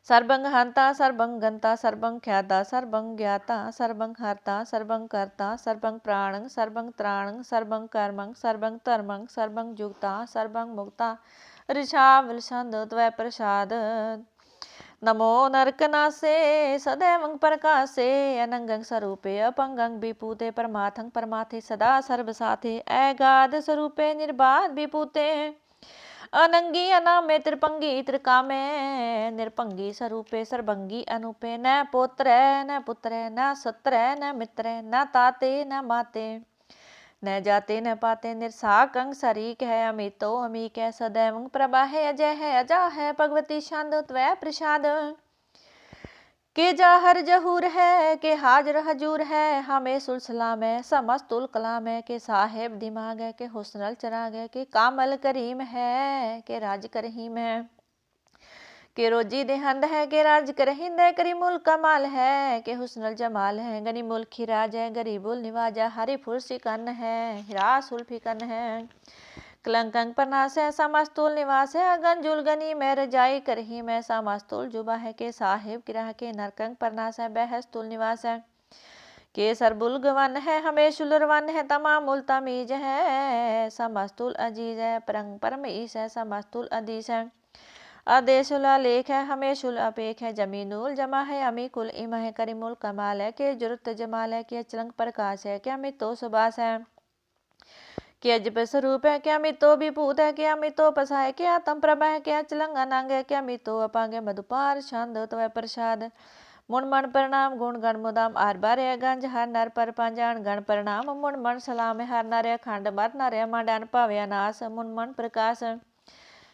[SPEAKER 1] सर्वं हंता सर्वं गंता सर्वं ख्याता सर्वं ज्ञाता सर्वं हरता सर्वं कर्ता सर्वं प्राणं सर्वं त्राणं सर्वं कर्मं सर्वं धर्मं सर्वं युक्ता सर्वं मुक्ता, ऋषा विलसंद त्वै प्रसाद। नमो नरकनासे सदैवं प्रकाशे, अनंगं स्वरूपे अपंगं विपूते, परमाथं परमाथे सदा सर्वसाथे, अगाध स्वरूपे निर्बाध विपूते, अनंगी अनामे त्रिपंगी त्रिकामे, निरपंगी स्वरूपे सर्वंगी अनुपे, न पोत्र न पुत्र न सत्र न मित्र न ताते न माते, न जाते न पाते, निरसाकं सरीक है, अमितो अमीक है, सदैवं प्रभा है, अजय है अजा है, भगवती छंद त्वै प्रसाद। के जाहर जहूर है, के हाजर हजूर है, हमें सुलसला में समस्तुल कलाम है, के साहेब दिमाग है, के हुस्नल चराग है, के कामल करीम है, के राज करहीम है, के रोजी देहंद है, के राज करहिंद है, करीमुल कमाल है, के हुस्नल जमाल है, गनीमुल खिराज है, गरीबुल निवाजा, हरी फुल सिकन है, हिरासुल फिकन है, कलंकंग परनास है, समस्तुल निवास है, गंजुल गनी में रजाई करही में, समस्तुल जुबा है, के साहिब गिरह के नरकंग परनास है, बहस्तुल निवास है, के सरबुल गवन है, हमेशुल रवन है, तमामुल तमीज है, समस्तुल अजीज है, परंग परम ईस है, समस्तुल अदीस है, आदेशुल लेख है, हमेशुल अपेख है, जमीनुल जमा है, अमीकुल इम है, करीमुल कमाल है, के जुरत जमाल है, के चलंग प्रकाश है, क्या मितो सुबास है, क्या जब स्वरूप है, क्या मितो विभूत है, क्या मितो पसा है, क्या तम प्रभा है, क्या चलंग अनांग है, क्या मितो अपांग है, मधुपार छंद त्वै प्रसाद। मुन मन प्रणाम गुण गण मुदाम आर बार गंज हर नर पर पांजान गण प्रणाम, मुन मन सलाम हर नर खंड मर नर मांडान पाव्या नास, मुन मन प्रकाश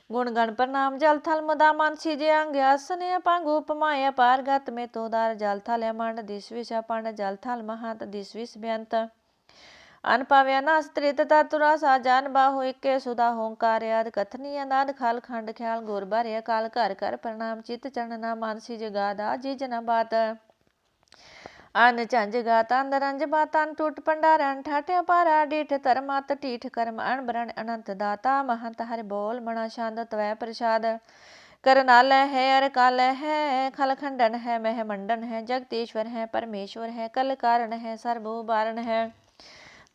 [SPEAKER 1] गुण गण प्रणाम जल थल मुदा मानसी जे अंग आसन अपांग उपमाया पार गत में तोदार जल थल मंड दिस विष पंड जल थल महंत दिस विष बेअंत, अन पाव्या नास त्रित ततुरा सा जान बाहु इक्के सुधा होंकार याद कथनी अनाद खाल खंड ख्याल गोर बार काल कर कर प्रणाम चित चरणना मानसी जगादा जी जना बात, अन झंझ गात अंदर अंज बातान टूट पंडारन ठाठ्या पारा डीठ तरमात टीठ कर्म अण बरण अनंत दाता, महंत हरि बोल मणा शांद त्वै प्रसाद। करनाल है अर काल है, खल खंडन है, मह मंडन है, जगतीश्वर है, परमेश्वर है, कल कारण है, सर्वो बारण है,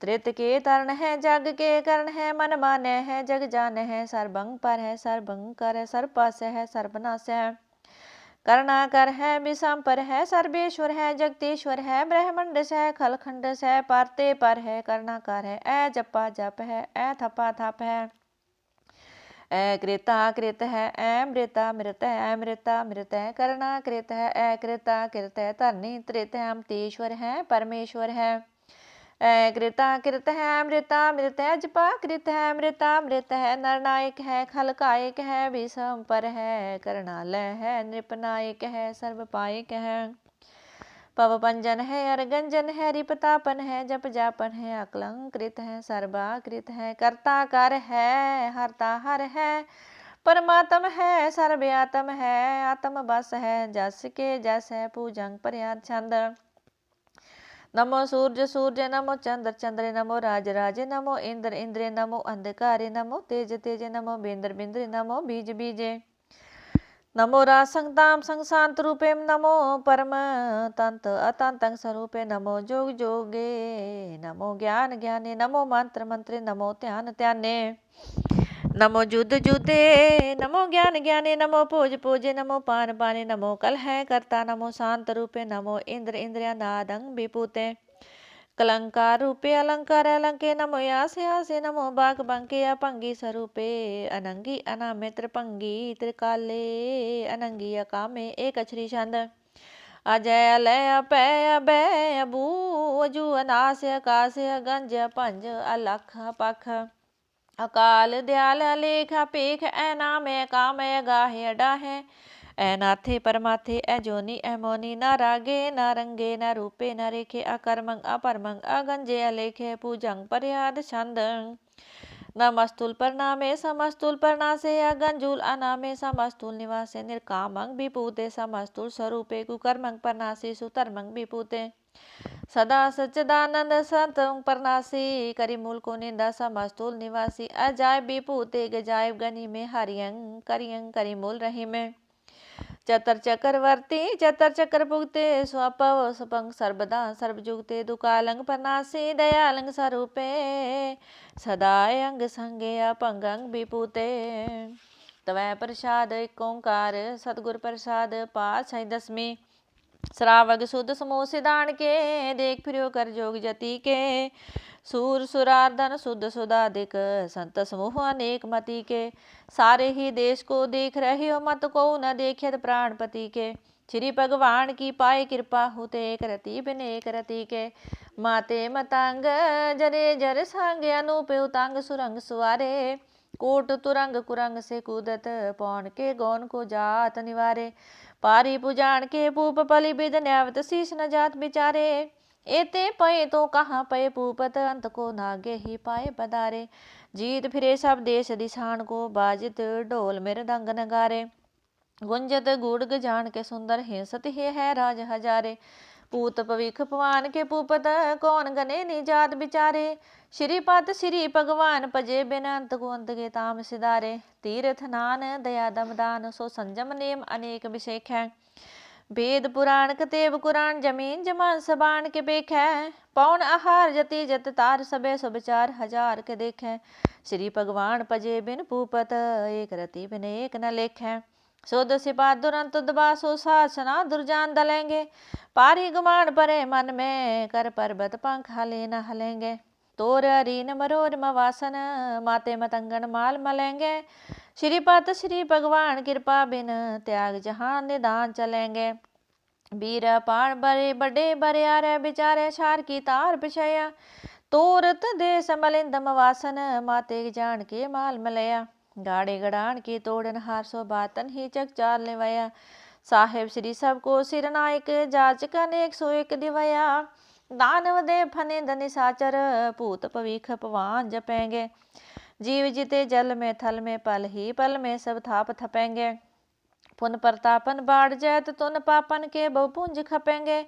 [SPEAKER 1] त्रित के तरण है, जग के करण है, मन माने है, जग जान है, सर्वंग पर है, सर्वंग कर है, सर्वपास है, सर्वनाश है, करणाकर है, विषम पर है, सर्वेश्वर है, जगतीश्वर है, ब्रह्मंड से खलखंड से पारते पर है, करणाकार है, ऐ जपा जप है, ऐ थपा थप है, ऐ कृता कृत है, ऐ मृता मृत है, ऐ मृता मृत है, करना कृत है, ऐ कृता कृत है, धरनी त्रित है, अमतेश्वर है, परमेश्वर है, कृता कृत है, अमृता मृत है, जपा कृत है, अमृता मृत है, नरनायक है, खलकायक है, विषम पर है, करणालय है, नृपनायक है, सर्वपायक है, पव पंजन है, अरगंजन है, रिपतापन है, जप जापन है, अकलंकृत है, सर्वाकृत है, कर्ता कर है, हरता हर है, परमात्म है, सर्वयात्म है, आत्म बस है, जस के जस है, पूजंग प्रयाद छंद। नमो सूर्य सूर्य नमो चंद्र चंद्र नमो राज राजे नमो इंद्र इंद्र नमो अंधकारे नमो तेज तेज नमो बिंद्र बिंद्र नमो बीज बीजे नमो राज संगताम संग शांत रूपे नमो परम तंत अतंतं स्वरूपे नमो जोग जोगे नमो ज्ञान ज्ञाने नमो मंत्र मंत्रे नमो ध्यान ध्याने नमो जुद जुदे नमो ज्ञान ज्ञाने नमो पूज पूजे नमो पान पाने नमो कल है कर्ता नमो शांत रूपे नमो इंद्र इंद्रिया नादंग विपूते कलंकार रूपे अलंकार अलंके नमो यासे यासे नमो बाग बंके अपंगी स्वरूपे अनंगी अनामे त्रिपंगी त्रिकाले अनंगी अकामे एक अछरी छंद अजय अलय अपय अभय अबू अजू अनास आकाश गंज पंज अलख पख अकाल दयाल अलेख अपेख ऐ नाम ऐ काम ऐ गाहे अडा है ऐ नाथे परमाथे ऐ जोनी ऐ मोनी न रागे न रंगे न रूपे न रेखे अकर्मंग अपरमंग अगंजे अलेखे पूजंग पर्याद छंद नमस्तुल प्रणामे समस्तुल प्रणासे अगंजूल अनामे समस्तुल निवासे निर्कामंग विपूते समस्तुल स्वरूपे कुकर्मंग प्रणासे सुतर्मंग विपूते सदा सच्चिदानंद संतों परनासी, करि मूल को निंदा समस्तूल निवासी। अजायब विभूते गजायब गनि में हरियं करि मूल रही में। चतर चक्रवर्ती चतर चक्र भुगते, स्वपव सुपंग सर्वदा सर्वजुगते। दुकालंग परनासी दयालंग स्वरूपे, सदाय अंग संगे अपंगंग विभूते। तवै प्रसाद एक ओंकार सतगुर प्रसाद पातशाही दसवीं। श्रावक शुद्ध समूह सिद्धान के, देख फिरो कर जोग जति के। सूर सुरार्धन शुद्ध सुधाधिक, संत समूह अनेक मति के। सारे ही देश को देख रहे हो, मत को न देखियत प्राणपति के। श्री भगवान की पाए कृपा होते, एक रति बिन एक रति के। माते मतंग जरे जर संग, अनूप उतंग सुरंग सुवारे। कोट तुरंग कुरंग से कूदत, पौन के गौन को जात निवारे। पारी पुजान के पूप पली बिद, न्यावत शीश न जात बिचारे। एते पए तो कहाँ पए पूपत, अंत को नागे ही पाए पधारे। जीत फिरे सब देश दिशान को, बाजित ढोल मृदंग नगारे। गुंजत गुड़ गजान के सुंदर, हिंसत ही है राज हजारे। पूत पविख पवान के पूपत, कौन गने निजात बिचारे। श्रीपद श्री भगवान पजे, बिनंत को अंत के ताम सिधारे। तीर्थ नान दया दमदान, सो संजम नेम अनेक विशेख है। वेद पुराण कतेब कुरान, जमीन जमान सबान के बेख है। पौन आहार जति जत तार, सबे सुविचार हजार के देख है। श्री भगवान पजे बिन पूपत, एक रति बिन एक न लेख है। सोद सिपा दुरंत दबासो, सासना दुर्जान दलेंगे। पारी गुमान परे मन में, कर पर्वत पंख हले न हलेंगे। तोर अरीन मरोर मवासन, माते मतंगन माल मलेंगे। श्रीपत श्री भगवान कृपा बिन, त्याग जहान निदान चलेंगे। वीर पाण बड़े बड़े बरियारे, बिचारे शार की तार पिछया। तोरत देश मलिंद मवासन, माते जान के माल मलया। गाड़े गड़ान की तोड़न हार, सो बातन ही चक चार लेवया। साहेब श्री सबको सिर नायक, जाचक अनेक सो एक दिवया। दानव देव फनिंद निशाचर, पूत पविख पवान जपेंगे। जीव जिते जल में थल में, पल ही पल में सब थाप थपेंगे। पुन प्रतापन बाढ़ जैत, तुन पापन के बहुपुंज खपेंगे।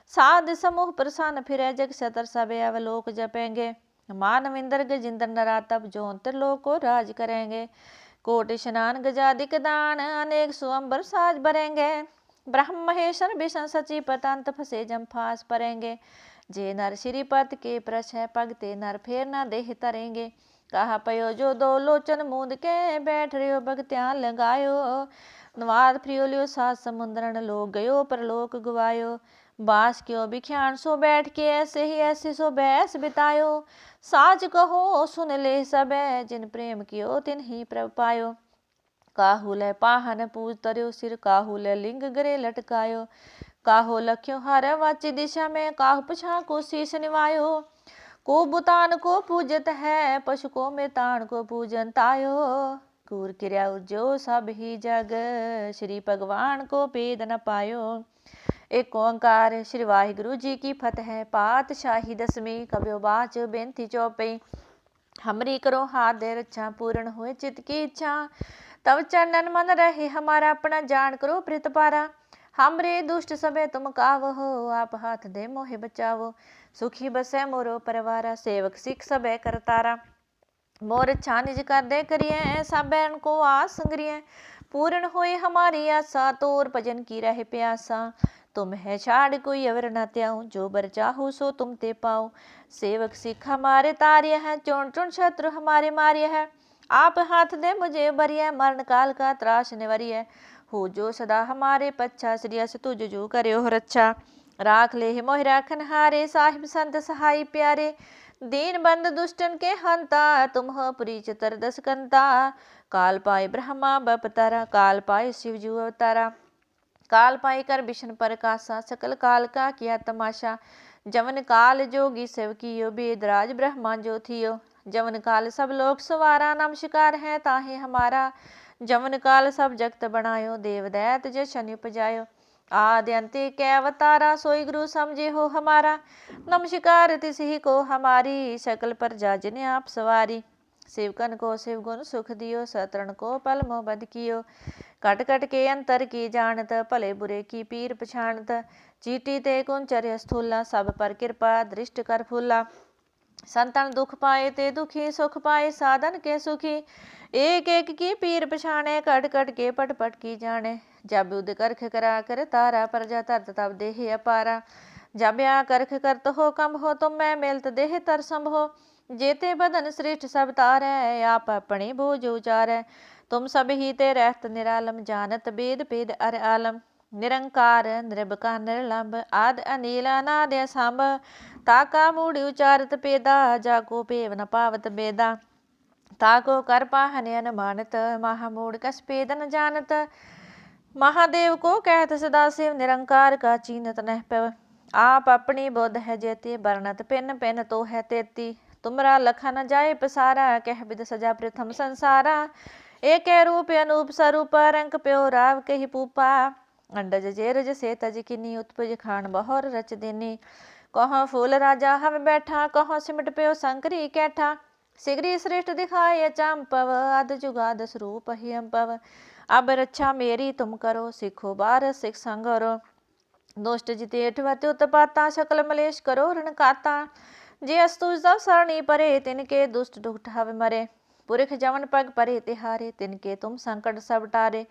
[SPEAKER 1] साध समूह प्रसन्न फिरे, जग सतर सबे अवलोक जपेंगे। मानव इंद्र गजिंद्र नरातप, जोन त्रिलोक को राज करेंगे। कोटि स्नान गजादिक दान, अनेक सुअंबर साज भरेंगे। ब्रह्म महेश्वर विष्णु सचिपत, अंत फंसे जम फांस परेंगे। जे नर श्रीपत के प्रश है, पगते नर फेर न देह तरेंगे। कहा पयो जो दो लोचन मूंद के, बैठ रहो भगत्यान लगायो। नवाद फ्रियोलियो सात समुद्रन, लोग गयो परलोक गुवायो। बास क्यों बिख्यान सो बैठ के, ऐसे ही ऐसे सो बैस बितायो। साज कहो सुन ले सबे, जिन प्रेम कियो तिन ही प्रभ पायो। काहू ले पाहन पूज तर्यो सिर, काहू ले लिंग गरे लटकायो। काहो लख्यो हर वाची दिशा में, काहू पछा को शीश निवायो। को बुतान को पूजत है, पशु को मृतान को पूजन तायो। कूर क्रिया जो सब ही जग, श्री भगवान को भेद न पायो। एक ओंकार। श्री वाहिगुरु जी की फतह। पातशाही दसवीं। कब्यो बाच बेनती चौपई। हमरी करो हाथ दे रक्षा, पूर्ण हुए चित्त की इच्छा। तब चरणन मन रहे हमारा, अपना जान करो प्रित पारा। हमरे दुष्ट सबे तुम कावहो, आप हाथ दे मोहे बचावो। सुखी बसे मोरो परवारा, सेवक सिख सबे करतारा। मोर इच्छा निज कर दे करिए, सब बैन को आस संगरिए। पूर्ण होए हमारी आशा, तोर भजन की रहे प्यासा। तुम है छाड़ कोई अवर न त्याऊं, जो बर चाहू सो तुम ते पाओ। सेवक सिख हमारे तार्य है, चुन चुन शत्रु हमारे मार्य है। आप हाथ दे मुझे बरिय, मरण काल का त्रास निवरिय। हो जो सदा हमारे पच्छा, श्री अस तुझ जो करो रक्षा। राख ले मोहि राखन हारे, साहिब संत सहाय प्यारे। दीन बंद दुष्टन के हंता, तुम हो पुरी चतर दस कंता। काल पाए ब्रह्मा बपतारा, काल पाए शिव जू अवतारा। काल पाई कर विष्णु प्रकाशा, सकल काल का किया तमाशा। जवन काल जोगी सेव कियो, बेदराज ब्रह्मा जो थियो। जवन काल सब लोग सवारा, नमस्कार है ताहे हमारा। जवन काल सब जगत बनायो, देव दैत जो शनि उपजायो। आदि अंत्य कै अवतारा, सोई गुरु समझे हो हमारा। नमस्कार तिस ही को हमारी, सकल प्रजा जिन्हें आप सवारी। सेवकन को शिव गुण सुख दियो, सतरण को पल मोह बद कियो। कट कट के अंतर की जानत, भले बुरे की पीर पछाणत। चीटी ते कुंचर स्थूला, सब पर कृपा दृष्ट कर फूला। संतन दुख पाए ते दुखी, सुख पाए साधन के सुखी। एक एक की पीर पछाणे, कट कट के पट पट की जाने। जब युद्ध करख करा कर तारा, प्रजा तरत तब देह अपारा। जब या करख करत हो कम हो, तुम मैं मेलत देह तर संभो। जेते बदन श्रेष्ठ सब तारै, आप अपने बोझ उचारै। तुम सब ही ते रहत निरालम, जानत वेद पेद अर आलम। निरंकार निरबका निर्लंब, आद अनिल अनाद असंभ। ताका मूढ़ उचारत पेदा, जाको पेव न पावत बेदा। ताको कर पाहन अनुमानत, महामूढ़ कस पेद न जानत। महादेव को कहत सदाशिव, निरंकार का चीनत नह पव। आप अपनी बोध है जेती, बरनत पिन पिन तो है तेती। तुमरा लखन जाए पसारा, कह विद सजा प्रथम संसारा। एक रूप अनूप स्वरूप, रंक प्यो राव कही पूपा। अंडज जेरज से तज किनी, उत्पज खान बहोर रच देनी। कहो फूल राजा हम बैठा, कहो सिमट प्यो शंकरी कैठा। सिगरी श्रेष्ठ दिखाए चांपव, आद जुगाद स्वरूप ही अम्पव। अब रक्षा मेरी तुम करो, सिखो बार सिख संगरो। दुष्ट जितेठ वत उत्पाता, सकल मलेश करो ऋण काता। जे अस्तु सब सरणी परे, तिनके दुष्ट दुख हव मरे। पुरख जवन पग परे तिहारे, तिनके तुम संकट सब टारे।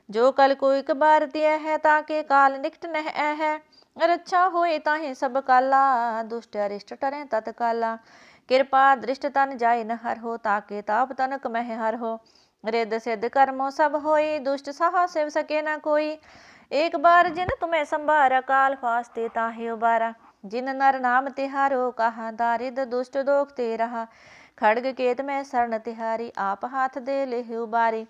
[SPEAKER 1] जो कल को एक बार तिय है, ताके काल निकट नह है। रक्षा होए ताहे सब काला, दुष्ट अरिष्ट टरें तत्काला। कृपा दृष्ट तन जाय न हर हो, ताके ताप तनक मह हर हो। रिद्ध सिद्ध कर्मो सब होई, दुष्ट सहा शिव सके न कोई। एक बार जिन तुम्हें संभारा, काल फास्ते ताहे उबारा। जिन नर नाम तिहारो, कहा दारिद दुष्ट दोख ते रहा। खड़ग केत में शरण तिहारी, आप हाथ दे लेहि उबारी।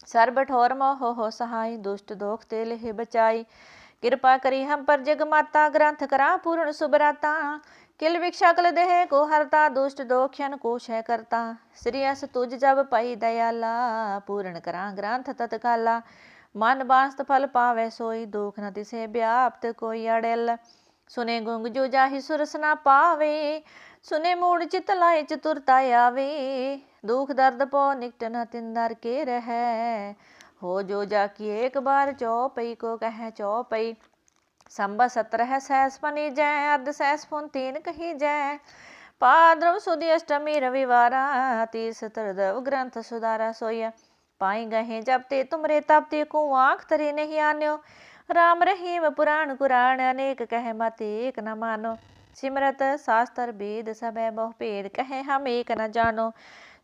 [SPEAKER 1] सर्ब ठोर मोह हो सहाय, दुष्ट दोख ते लेहि बचाई। कृपा करी हम पर जग माता, ग्रंथ करा पूर्ण सुबराता। किल भिक्षा कल देह को हरता, दुष्ट दोख्यन को क्षय करता। श्री अस तुझ जब पाई दयाला, पूर्ण करा ग्रंथ तत्काला। मन बांस्त फल पावे सोई, दुख न तिसे व्याप्त कोई अड़ेल। सुने गुंग जो जाहि सुरस ना पावे, सुने मूढ़ चित लाए चतुरता आवे। दुख दर्द पो निकट न तिंदर के रहे, हो जो जाकी एक बार चौपई को कह चौपई। संबत 17 सहस फनी जय, अर्ध सहस फुन 3 कही जय। भाद्रव सुदी अष्टमी रविवारा, तीस तरदव ग्रंथ सुधारा सोया। पाई गहे जब ते तुमरे तब ते को, आँख तरे नहीं आन्यो। राम रहीम पुराण कुरान, अनेक कहे मत एक न मानो। सिमरत शास्त्र वेद सब बहु भेद, कहे हम एक न जानो।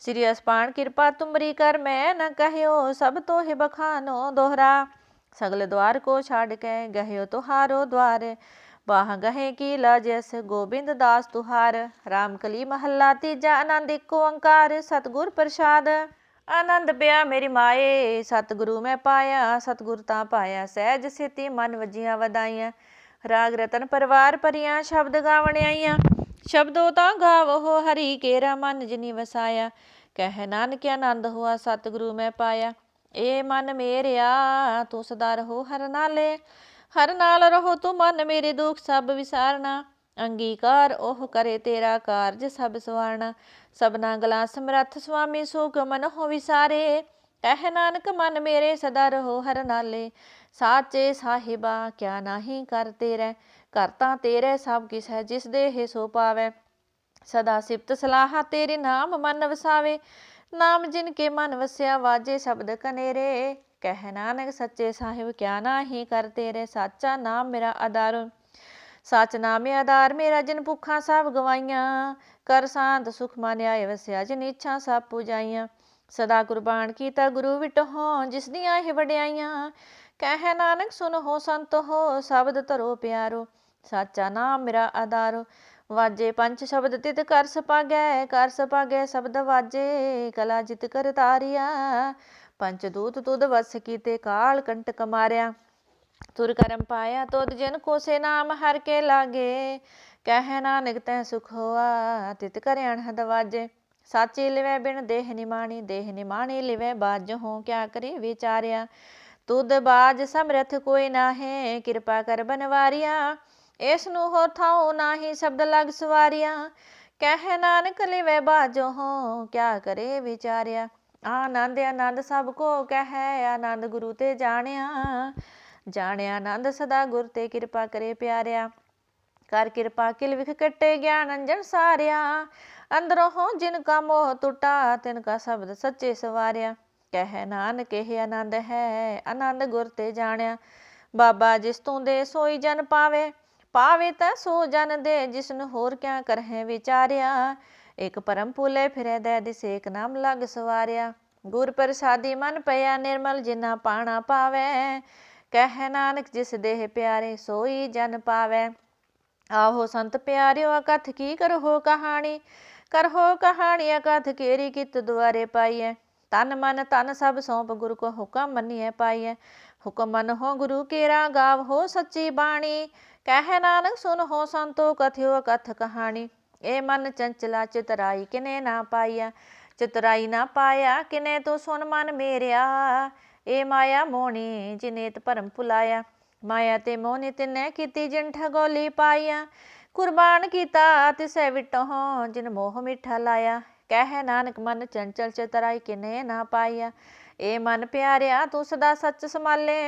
[SPEAKER 1] श्री अस्पान कृपा तुमरी कर, मैं न कहो सब तो ही बखानो। दोहरा सगल द्वार को छाड़ के, गह्यो तुहारो द्वार। बाह गहे की लाजस, गोविंद दास तुहार। रामकली महला तीजा, आनंद एको ओंकार। सतगुर प्रसाद आनंद पिया मेरी माए, सतगुरु मैं पाया। सतगुरु ता पाया, सहज सेती मन वजिया वदाइया। राग रतन परिवार परियां, शब्द गावण आईयां। शब्दों ता गावो हो हरि, केरा मन जिनी वसाया। कह नानक आनंद हुआ, सतगुरु मैं पाया। ए मन मेरिया, तू सदा रहो हर नाले। हर नाल रहो तू मन मेरे, दुख सब विसारना। अंगीकार ओह करे तेरा कारज सब सवारना। सबना गला समरथ स्वामी, सुख मन हो विसारे। कह नानक मन मेरे, सदा रहो हर नाले। साचे साहिबा क्या नाही कर तेरे, करता तेरे सब किस है जिस देह सो पावे। सदा सिफत सलाह तेरे नाम मन वसावे। नाम जिनके मन वस्या, वाजे शब्द कनेरे। कह नानक सच्चे साहिब क्या नाही कर तेरे, साचा नाम मेरा आधार। सच नाम आधार मेरा, जिन भुखा सब गवाइया। कर शांत सुख मान्याय वस्या, जिन इच्छा सब पूजाइया। सदा कुर्बान कीता गुरु विटहो, जिस दियां ही वड्याइया। कह नानक सुन हो संत हो, शब्द धरो प्यारो। साचा नाम मेरा आधारो। वाजे पंच शब्द तित कर सपागै शब्द वाजे। कला जित कर तारिया, पंचदूत तुद वस कीते, काल कंटक मारिया। तुर करम पाया तुद जिन को से, नाम हर के लागे। कह नानक तै सुख होआ, तित कर अणहद वाजे। साची लिवै बिन देह निमाणी लिवै बाज हो, क्या करे विचारिया। तुद बाज समरथ कोई नाहे, कृपा कर बनवारिया। इस नू हो थाओ नाही, शब्द लग सवारिया। कह नानक लिवै बाजो हो क्या करे विचारिया। आनंद आनंद सब को कह आनंद गुरु ते जानिया। जानिया आनंद सदा गुर ते कृपा करे प्यारिया। कर कृपा किल विख कटे ज्ञान अंजन सारिया। अंदरों हो जिनका मोह टूटा तिनका शब्द सच्चे सवारिया। कह नानक यह आनंद है आनंद गुर ते जानिया। बाबा जिस तू दे सोई जन पावे पावे तै सो जन दे जिसनु होर क्या करहे विचारिया। एक परम भूले फिरे दै दिस एक नाम लग सवारिया। गुर प्रसादी मन पया निर्मल जिना पाना पावै। कह नानक जिस देह प्यारे सोई जन पावै। आहो संत प्यारियो अकथ की करहो कहानी। करहो कहानी अकथ केरी कित द्वारे पाइय। तन मन तन सब सौंप गुरु को हुक्म मनिए पाइय। हुक्म मन हो गुरु केरा गाव हो सच्ची बाणी। कह नानक सुन हो संतो कथ्यो कथ कहानी। ए मन चंचला चितराई किने ना पाया। चितराई ना पाया किने तो सुन मन मेरिया। ए माया मोहनी जिनेत भरम भुलाया। माया ते मोहनी तिने कीती जिन ठगोली पाइया। कुर्बान कीता तिसै विटो हो जिन मोह मिठा लाया। कह नानक मन चंचल चितराई किने ना पाया। ए मन प्यारिया तू सदा सच संभाले।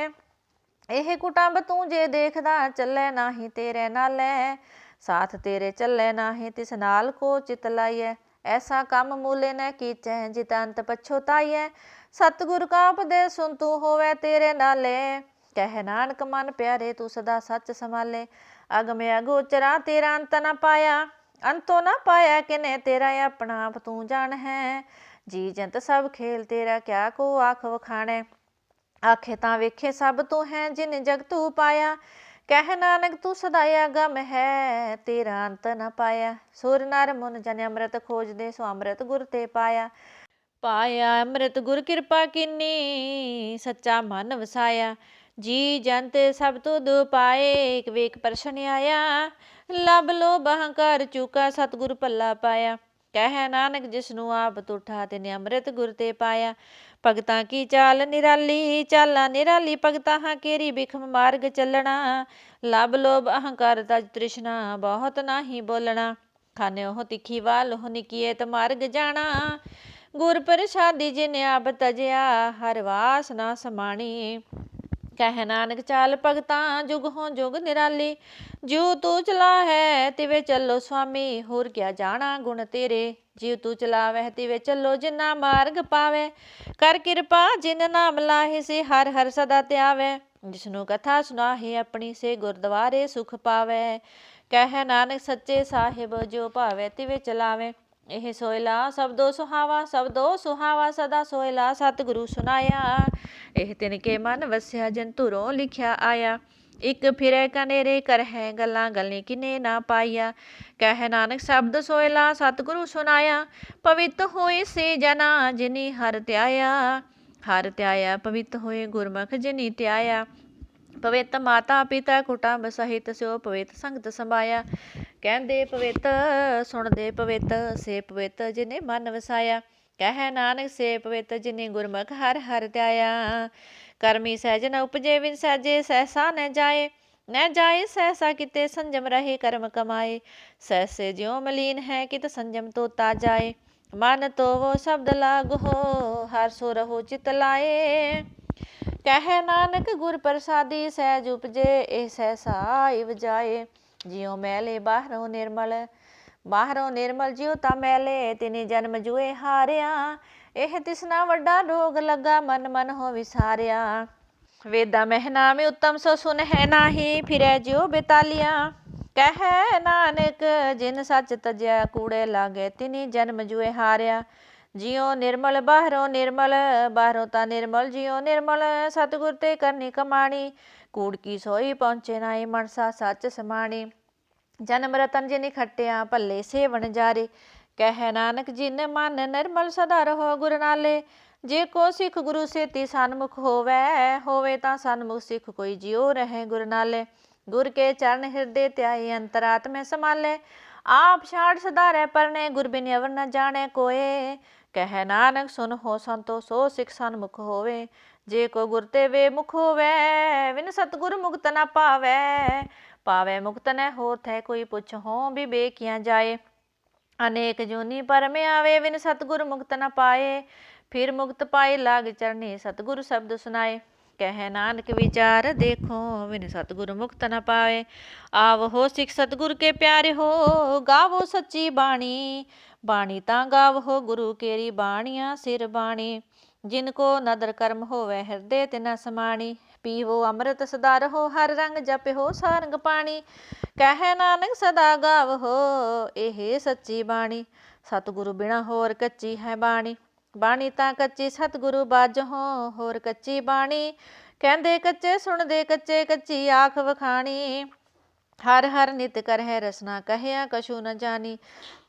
[SPEAKER 1] ਇਹ ਕੁਟੰਬ ਤੂੰ ਜੇ ਦੇਖਦਾ ਚੱਲੇ ਨਾਹੀਂ ਤੇਰੇ ਨਾਲੇ। ਸਾਥ ਤੇਰੇ ਚੱਲੇ ਨਾਹੀਂ ਤਿਸ ਨਾਲ ਕੋ ਚਿਤ ਲਾਈਐ। ਐਸਾ ਕੰਮ ਮੂਲੇ न कीचै जित अंत पछोताइए। सतगुर का उपदेश सुन तू होवे तेरे नाले। कह नानक मन प्यारे तू सदा सच संभाले। अग में अगोचरा तेरा अंत न पाया। अंतो न पाया किने तेरा अपना आप तू जान है। जी जंत सब खेल तेरा क्या को आख वखाणे। आखे तां वेखे सब तू है जिन जग तू पाया। कह नानक तू सदाया गम है तेरा अंत न पाया। सुर नर मुन जन अमृत खोज दे सो अमृत गुर ते पाया। पाया अमृत गुर कृपा कीनी सच्चा मन वसाया। जी जंत सब तुद पाए एक वेक प्रश्न आया। लब लोभ अहंकार चूका सतगुर भला पाया। कह नानक जिसनु आप तुठा तिने अमृत गुर ते पाया। भगतां की चाल निराली चाला निराली भगतां हाँ केरी बिखम मार्ग चलना। लब लोभ अहंकार तज तृष्णा बहुत नाही बोलना। खाने हो तिखी वाल हो निकियत मार्ग जाना। गुर प्रसादी जिन आप तजया हर वास ना समाणी। कह नानक चाल भगतां जुग हो जुग निराली। ज्यू तू चला है तिवे चलो स्वामी होर क्या जाना गुण तेरे। जीव तू चलावै तिवे चलो जिन्ना मार्ग पावे। कर कृपा जिन नाम लाहे से हर हर सदा त्यावै। जिसनु कथा सुनाहे अपनी से गुरद्वारे सुख पावै। कह नानक सच्चे साहिब जो भावै तिवे चलावे। ਇਹ ਸੋਇਲਾ ਸਬਦੋ ਸੁਹਾਵਾ ਸਬਦੋ ਸੁਹਾਵਾ ਸਦਾ ਸੋਇਲਾ ਸਤਿਗੁਰੂ ਸੁਨਾਇਆ। ਇਹ ਤਿਨ ਕੇ ਮਨ ਵਸਿਆ ਜਨ ਧੁਰੋਂ ਲਿਖਿਆ ਆਇਆ। ਇੱਕ ਫਿਰੈ ਕਨੇਰੇ ਕਰਹਿ ਗੱਲਾਂ ਗਲੀ ਕਿਨੇ ਨਾ ਪਾਈਆ। ਕਹਿ ਨਾਨਕ ਸ਼ਬਦ ਸੋਇਲਾ ਸਤਿਗੁਰੂ ਸੁਨਾਇਆ। ਪਵਿੱਤ ਹੋਏ ਸੇ ਜਨਾ ਜਿਨੀ ਹਰ ਧਿਆਇਆ। ਹਰ ਧਿਆਇਆ ਪਵਿੱਤ ਹੋਏ ਗੁਰਮੁਖ ਜਿਨੀ ਧਿਆਇਆ। ਪਵਿੱਤ ਮਾਤਾ ਪਿਤਾ ਕੁਟੰਬ ਸਹਿਤ ਸਿਓ ਪਵਿੱਤ ਸੰਗਤ ਸੰਭਾਇਆ। ਕਹਿੰਦੇ ਪਵਿੱਤ ਸੁਣਦੇ ਪਵਿੱਤ ਸੇ ਪਵਿੱਤ ਜਿਨੇ ਮਨ ਵਸਾਇਆ। ਕਹਿ ਨਾਨਕ ਸੇ ਪਵਿੱਤ ਜਿਨੇ ਗੁਰਮੁਖ ਹਰ ਹਰ ਧਿਆਇਆ। ਕਰਮੀ ਸਹਿਜ ਨ ਉਪਜੇ ਵਿਨ ਸਹਿਜੇ ਸਹਿਸਾ ਨ ਜਾਏ। न जाए सहसा किते संजम रहे कर्म कमाए। सहसे ज्यों मलीन है कित संजम तोता जाए। मन तो वो शब्द लाग हो हर सो रहो चित लाए। कह नानक गुर प्रसादी सहज उपजे ए सहसा इव जाए। जियो मैले बाहरों निर्मल जियो ता मैले तिनी जन्म जुए हारिया। एह तिसना वड्डा रोग लगा मन मन हो विसारिया। वेदा महना में उत्तम सो सुन है नाही फिरै ज्यो बेतालिया। कह नानक जिन सच तजया कूड़े लागे तिनी जन्म जुए हारिया। जियो निर्मल बाहरों ता निर्मल जियो निर्मल सतगुर ते करनी कमाणी। कूड़ की सोई पहुँचे नाई मनसा सच समाणी। जन्म रतन जिन खट्टिया भले सेवन जारे। कह नानक जिन मन निर्मल सदा रहो गुर नाले। जे को सिख गुरु सेती सन्मुख होवे तां सन्मुख सिख कोई जियो रहे गुर नाले। गुर के चरण हृदय त्याई अंतरात में संभाले। आप छाड़ सदारे परने गुर बिन अवर न जाने कोए। कह नानक सुन हो संतो सो सिख सन्मुख होवे। जे को गुर ते वे मुख होवे विन सतगुर मुक्त न पावे। पावे मुक्त न होत है कोई पुछ हो विवेकियां जाए। अनेक जूनी पर में आवे बिन सतगुर मुक्त न पाए। फिर मुक्त पाए लाग चरणी सतगुर शब्द सुनाए। कह नानक विचार देखो बिन सतगुर मुक्त न पावे। आवहो सिख सतगुर के प्यारे हो गावो सच्ची बाणी। बाणी ता गावहो गुरु केरी बाणिया सिर बाणी। जिनको नदर कर्म होवे हृदय तिना समाणी। पीवो अमृत सदा रहो हर रंग जपहो सारंग पाणी। कह नानक सदा गावहो एह सच्ची बाणी। सतगुरु बिना होर कच्ची है बाणी। बाणी तां कच्ची सतगुरु बाजहो होर कच्ची बाणी। कहंदे कच्चे सुनदे कच्चे कच्ची आख वखाणी। हर हर नित कर है रसना कहया कछु न जानी।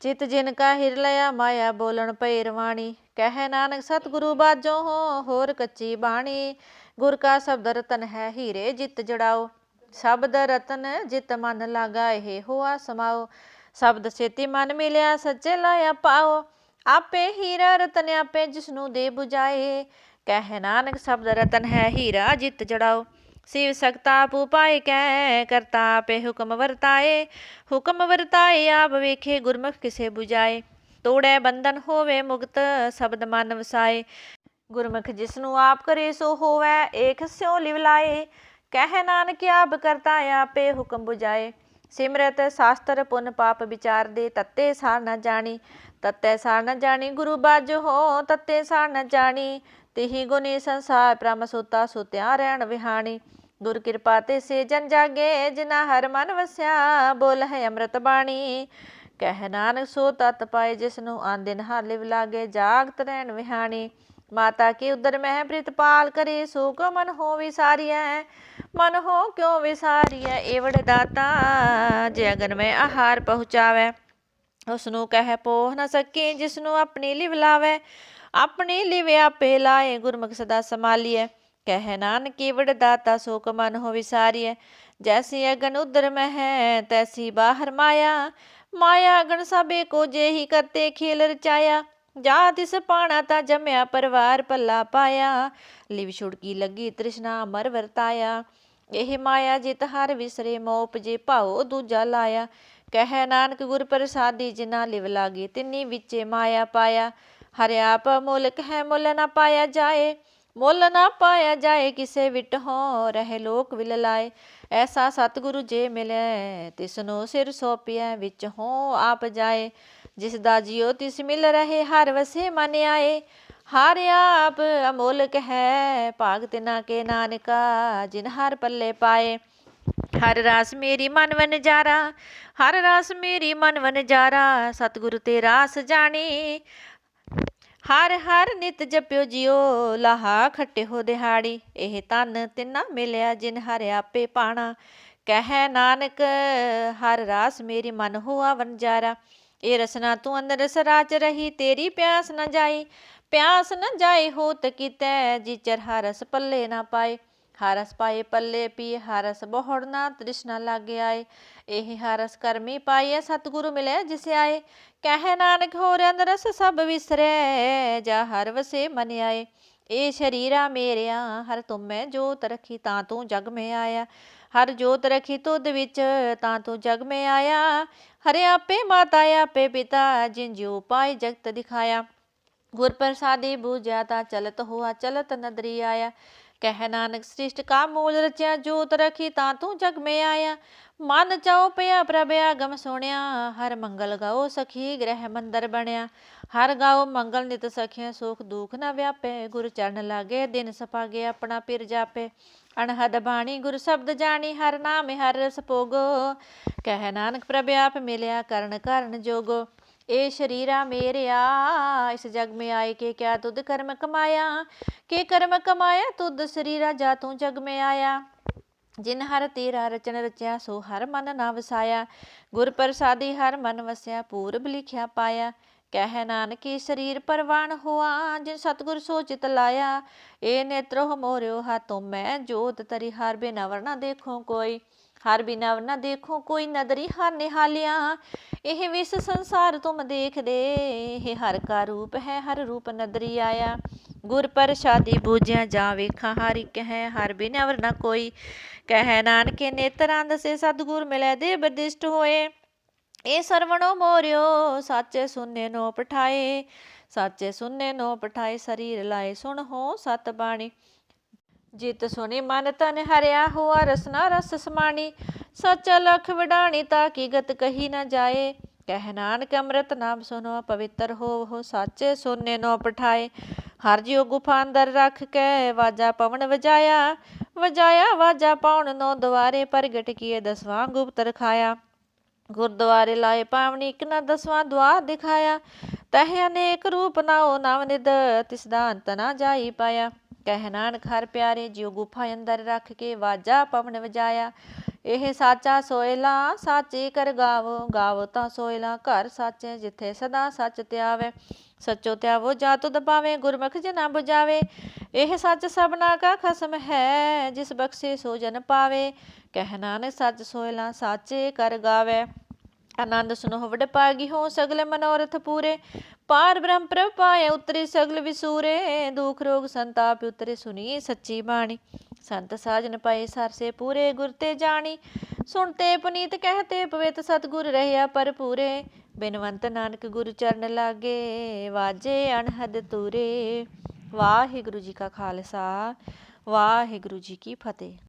[SPEAKER 1] चित जिन का हिर लया माया बोलन पई रवाणी। कह नानक सतगुरु बाजो हो होर कच्ची बाणी। गुर का शब्द रतन है हीरे जित जड़ाओ। शब्द रतन जित मन लागा हे हुआ समाओ। शब्द सेती मन मिलिया सच्चे लाया पाओ। आपे हीरा रतन आपे जिसनु दे बुझाए। कह नानक शब्द रतन है हीरा जित जड़ाओ। शिव सकता उपाय कै करता पे हुक्म वरताए। हुक्म वरताए आप वेखे गुरमुख किसे बुझाए। तोड़े बंधन होवे मुक्त शब्द मन वसाए। गुरमुख जिसनु आप करे सो होवे एक स्यों लिवलाए। कह नानक आप करता आपे हुक्म बुझाए। सिमरत शास्त्र पुन पाप विचार दे तत्ते सार न जानी। तत्ते सार न जानी गुरु बाजो हो तत्ते सार न जानी। तिही गुनी संसार प्रम सोता सोत्या रहन विहानी। गुर कृपा ते से जन जागे जिना हर मन वस्या। बोल है अमृत बाणी कह नानक सो तत पाए। जिसनु आन दिन हर लिव लागे जागत रहन विहानी। माता के उदर मह प्रीतपाल करे सो को मन हो विसारिय। मन हो क्यों विसारिय एवड़ दाता जे अगन में आहार पहुँचावे। उसनु कह पोह न सके जिसनु अपनी लिव लावे। अपनी लिव आपे लाए गुरमुख सदा संभालिए। कह नानक केवड़ दाता सोक मन हो विसारिय। जैसी अगन उदर में है तैसी बाहर माया। माया अगन सबे को जे ही करते खेल रचाया। जा तिस पाना ता जमया परवार पल्ला पाया। लिव छुड़की लगी तृष्णा अमर वरताया। यह माया जित हर विसरे मोप जे भाओ दूजा लाया। कह नानक गुर प्रसादी जिना लिव लागे तिन्नी विचे माया पाया। हरे आप मोलक है मुल न पाया जाए। मुल ना पाया जाए किसे विट हो रहे लोक विल लाए। ऐसा सतगुरु जे मिले तिसनो सिर सौंपिया विच हो आप जाए। जिस दाजियो तिस मिल रहे हर वसे मन आए। हर आप अमोलक है भाग तिना के नानका जिन हर पल्ले पाए। हर रास मेरी मन वन जारा हर रास मेरी मन वन जारा। सतगुरु ते रास जानी हर हर नित जप्यो जियो लाहा खट्टे हो दिहाड़ी। एह तन तिना मिलिया जिन हर आपे पाना। कह नानक हर रास मेरी मन हुआ वनजारा। ए रसना तू अंदर सराच रही तेरी प्यास न जाई। प्यास न जाए होत कितै जिचर हरस पल्ले ना पाए। हरस पाए पल्ले पी हरस बहुड़ना तृष्णा लागे आए। एह हरस करमी पाइए सतगुरु मिले जिसे आए। कह नानक होर अंदरस सब विसरे जा हर वसे मन आए। ए शरीरा मेरिया हर तुम में जोत रखी तां तू जग में आया। हर जोत रखी तुद विच तां तू जग में आया। हरे आपे माता आपे पिता जिन जो पाए जगत दिखाया। गुर प्रसादी बूझा ता चलत हुआ चलत नदरी आया। कह नानक सृष्ट का मूल रचा जोत रखी तां तू जग में आया। मन चाओ पया प्रभ आगम सुनिया हर मंगल गाओ सखी ग्रह मंदिर बनया। हर गाओ मंगल नित सखिया सुख दुख न व्यापे। गुर चरण लागे दिन सपागे अपना पिर जापे। अनहद बाणी गुर शब्द जानी हर नाम हर रस पोगो। कह नानक प्रभ आप मिलिया करण कारण जोगो। ए शरीरा मेरिया इस जग में आए के क्या तुद कर्म कमाया। के कर्म कमाया तुद शरीरा जा तू जग में आया। जिन हर तेरा रचन रचा सो हर मन ना वसाया। गुर प्रसादी हर मन वसया पूरब लिखिया पाया। कह नानक शरीर परवान हुआ जिन सतगुर सोचित लाया। ए नेत्रो मोरियो हाथों मैं जोत तरी हर बिनावर ना देखो कोई। हर बिनावर ना देखो कोई नदरी हर निहालिया। यह विस संसार तुम देख दे हर का रूप है हर रूप नदरी आया। गुर प्रसादी बूझिया जा वेखा हर एक है हर बिनावर ना कोई। कह नानके नेत्र अंध से सतगुर मिले दे बदिष्ट होए। ए सरवणो मोरियो साचे सुने नो पठाए, साचे सुने नो पठाए शरीर लाए सुन हो सत बाणी। जित सुनी मन तन हरिया हुआ रसना रस समानी, सचा लख वडाणी ताकि गत कही न जाए। कह नानक अमृत नाम सुनो पवित्र हो साचे सोने नो पठाए। हर जियो गुफा अंदर रख के वाजा पवन वजाया, वजाया वाजा पाउन नो द्वारे प्रगट किए दसवां गुप्त रखाया। गुरुद्वारे लाए पावनी एक न दसवां द्वार दिखाया, तह अनेक रूप नाओ नवनिध तिसदा अंत ना जाई पाया। कह नानक हर प्यारे जियो गुफा अंदर रख के वाजा पवन वजाया। ਇਹ ਸਾਚਾ ਸੋਇਲਾ ਸਾਚੀ ਕਰ ਗਾਵੋ, ਗਾਵੋ ਤਾਂ ਸੋਇਲਾ ਘਰ ਸਾਚੇ ਜਿੱਥੇ ਸਦਾ ਸੱਚ ਧਿਆਵੇ। ਸੱਚੋ ਧਿਆਵੋ ਜਾ ਤੁਧ ਪਾਵੇ, ਗੁਰਮੁਖ ਜਨਾ ਬੁਝਾਵੇ। ਇਹ ਸੱਚ ਸਭਨਾ ਕਾ ਖਸਮ ਹੈ, ਜਿਸ ਬਖਸ਼ੇ ਸੋ ਜਨ ਪਾਵੇ। ਕਹਿ ਨਾਨਕ ਸੱਚ ਸੋਇਲਾ ਸਾਚੇ ਕਰ ਗਾਵੇ। आनंद सुनो वड पागी हो सगल मनोरथ पूरे, पार ब्रह्म प्रभ पाए उतरे सगल विसूरे। दुख रोग संताप उतरे सुनी सच्ची बाणी, संत साजन पाए सरसे पूरे गुर ते जानी। सुनते पुनीत कहते पवित सतगुर रहया पर पूरे, बिनवंत नानक गुरु चरण लागे वाजे अनहद तूरे। वाहिगुरु जी का खालसा वाहिगुरु जी की फतेह।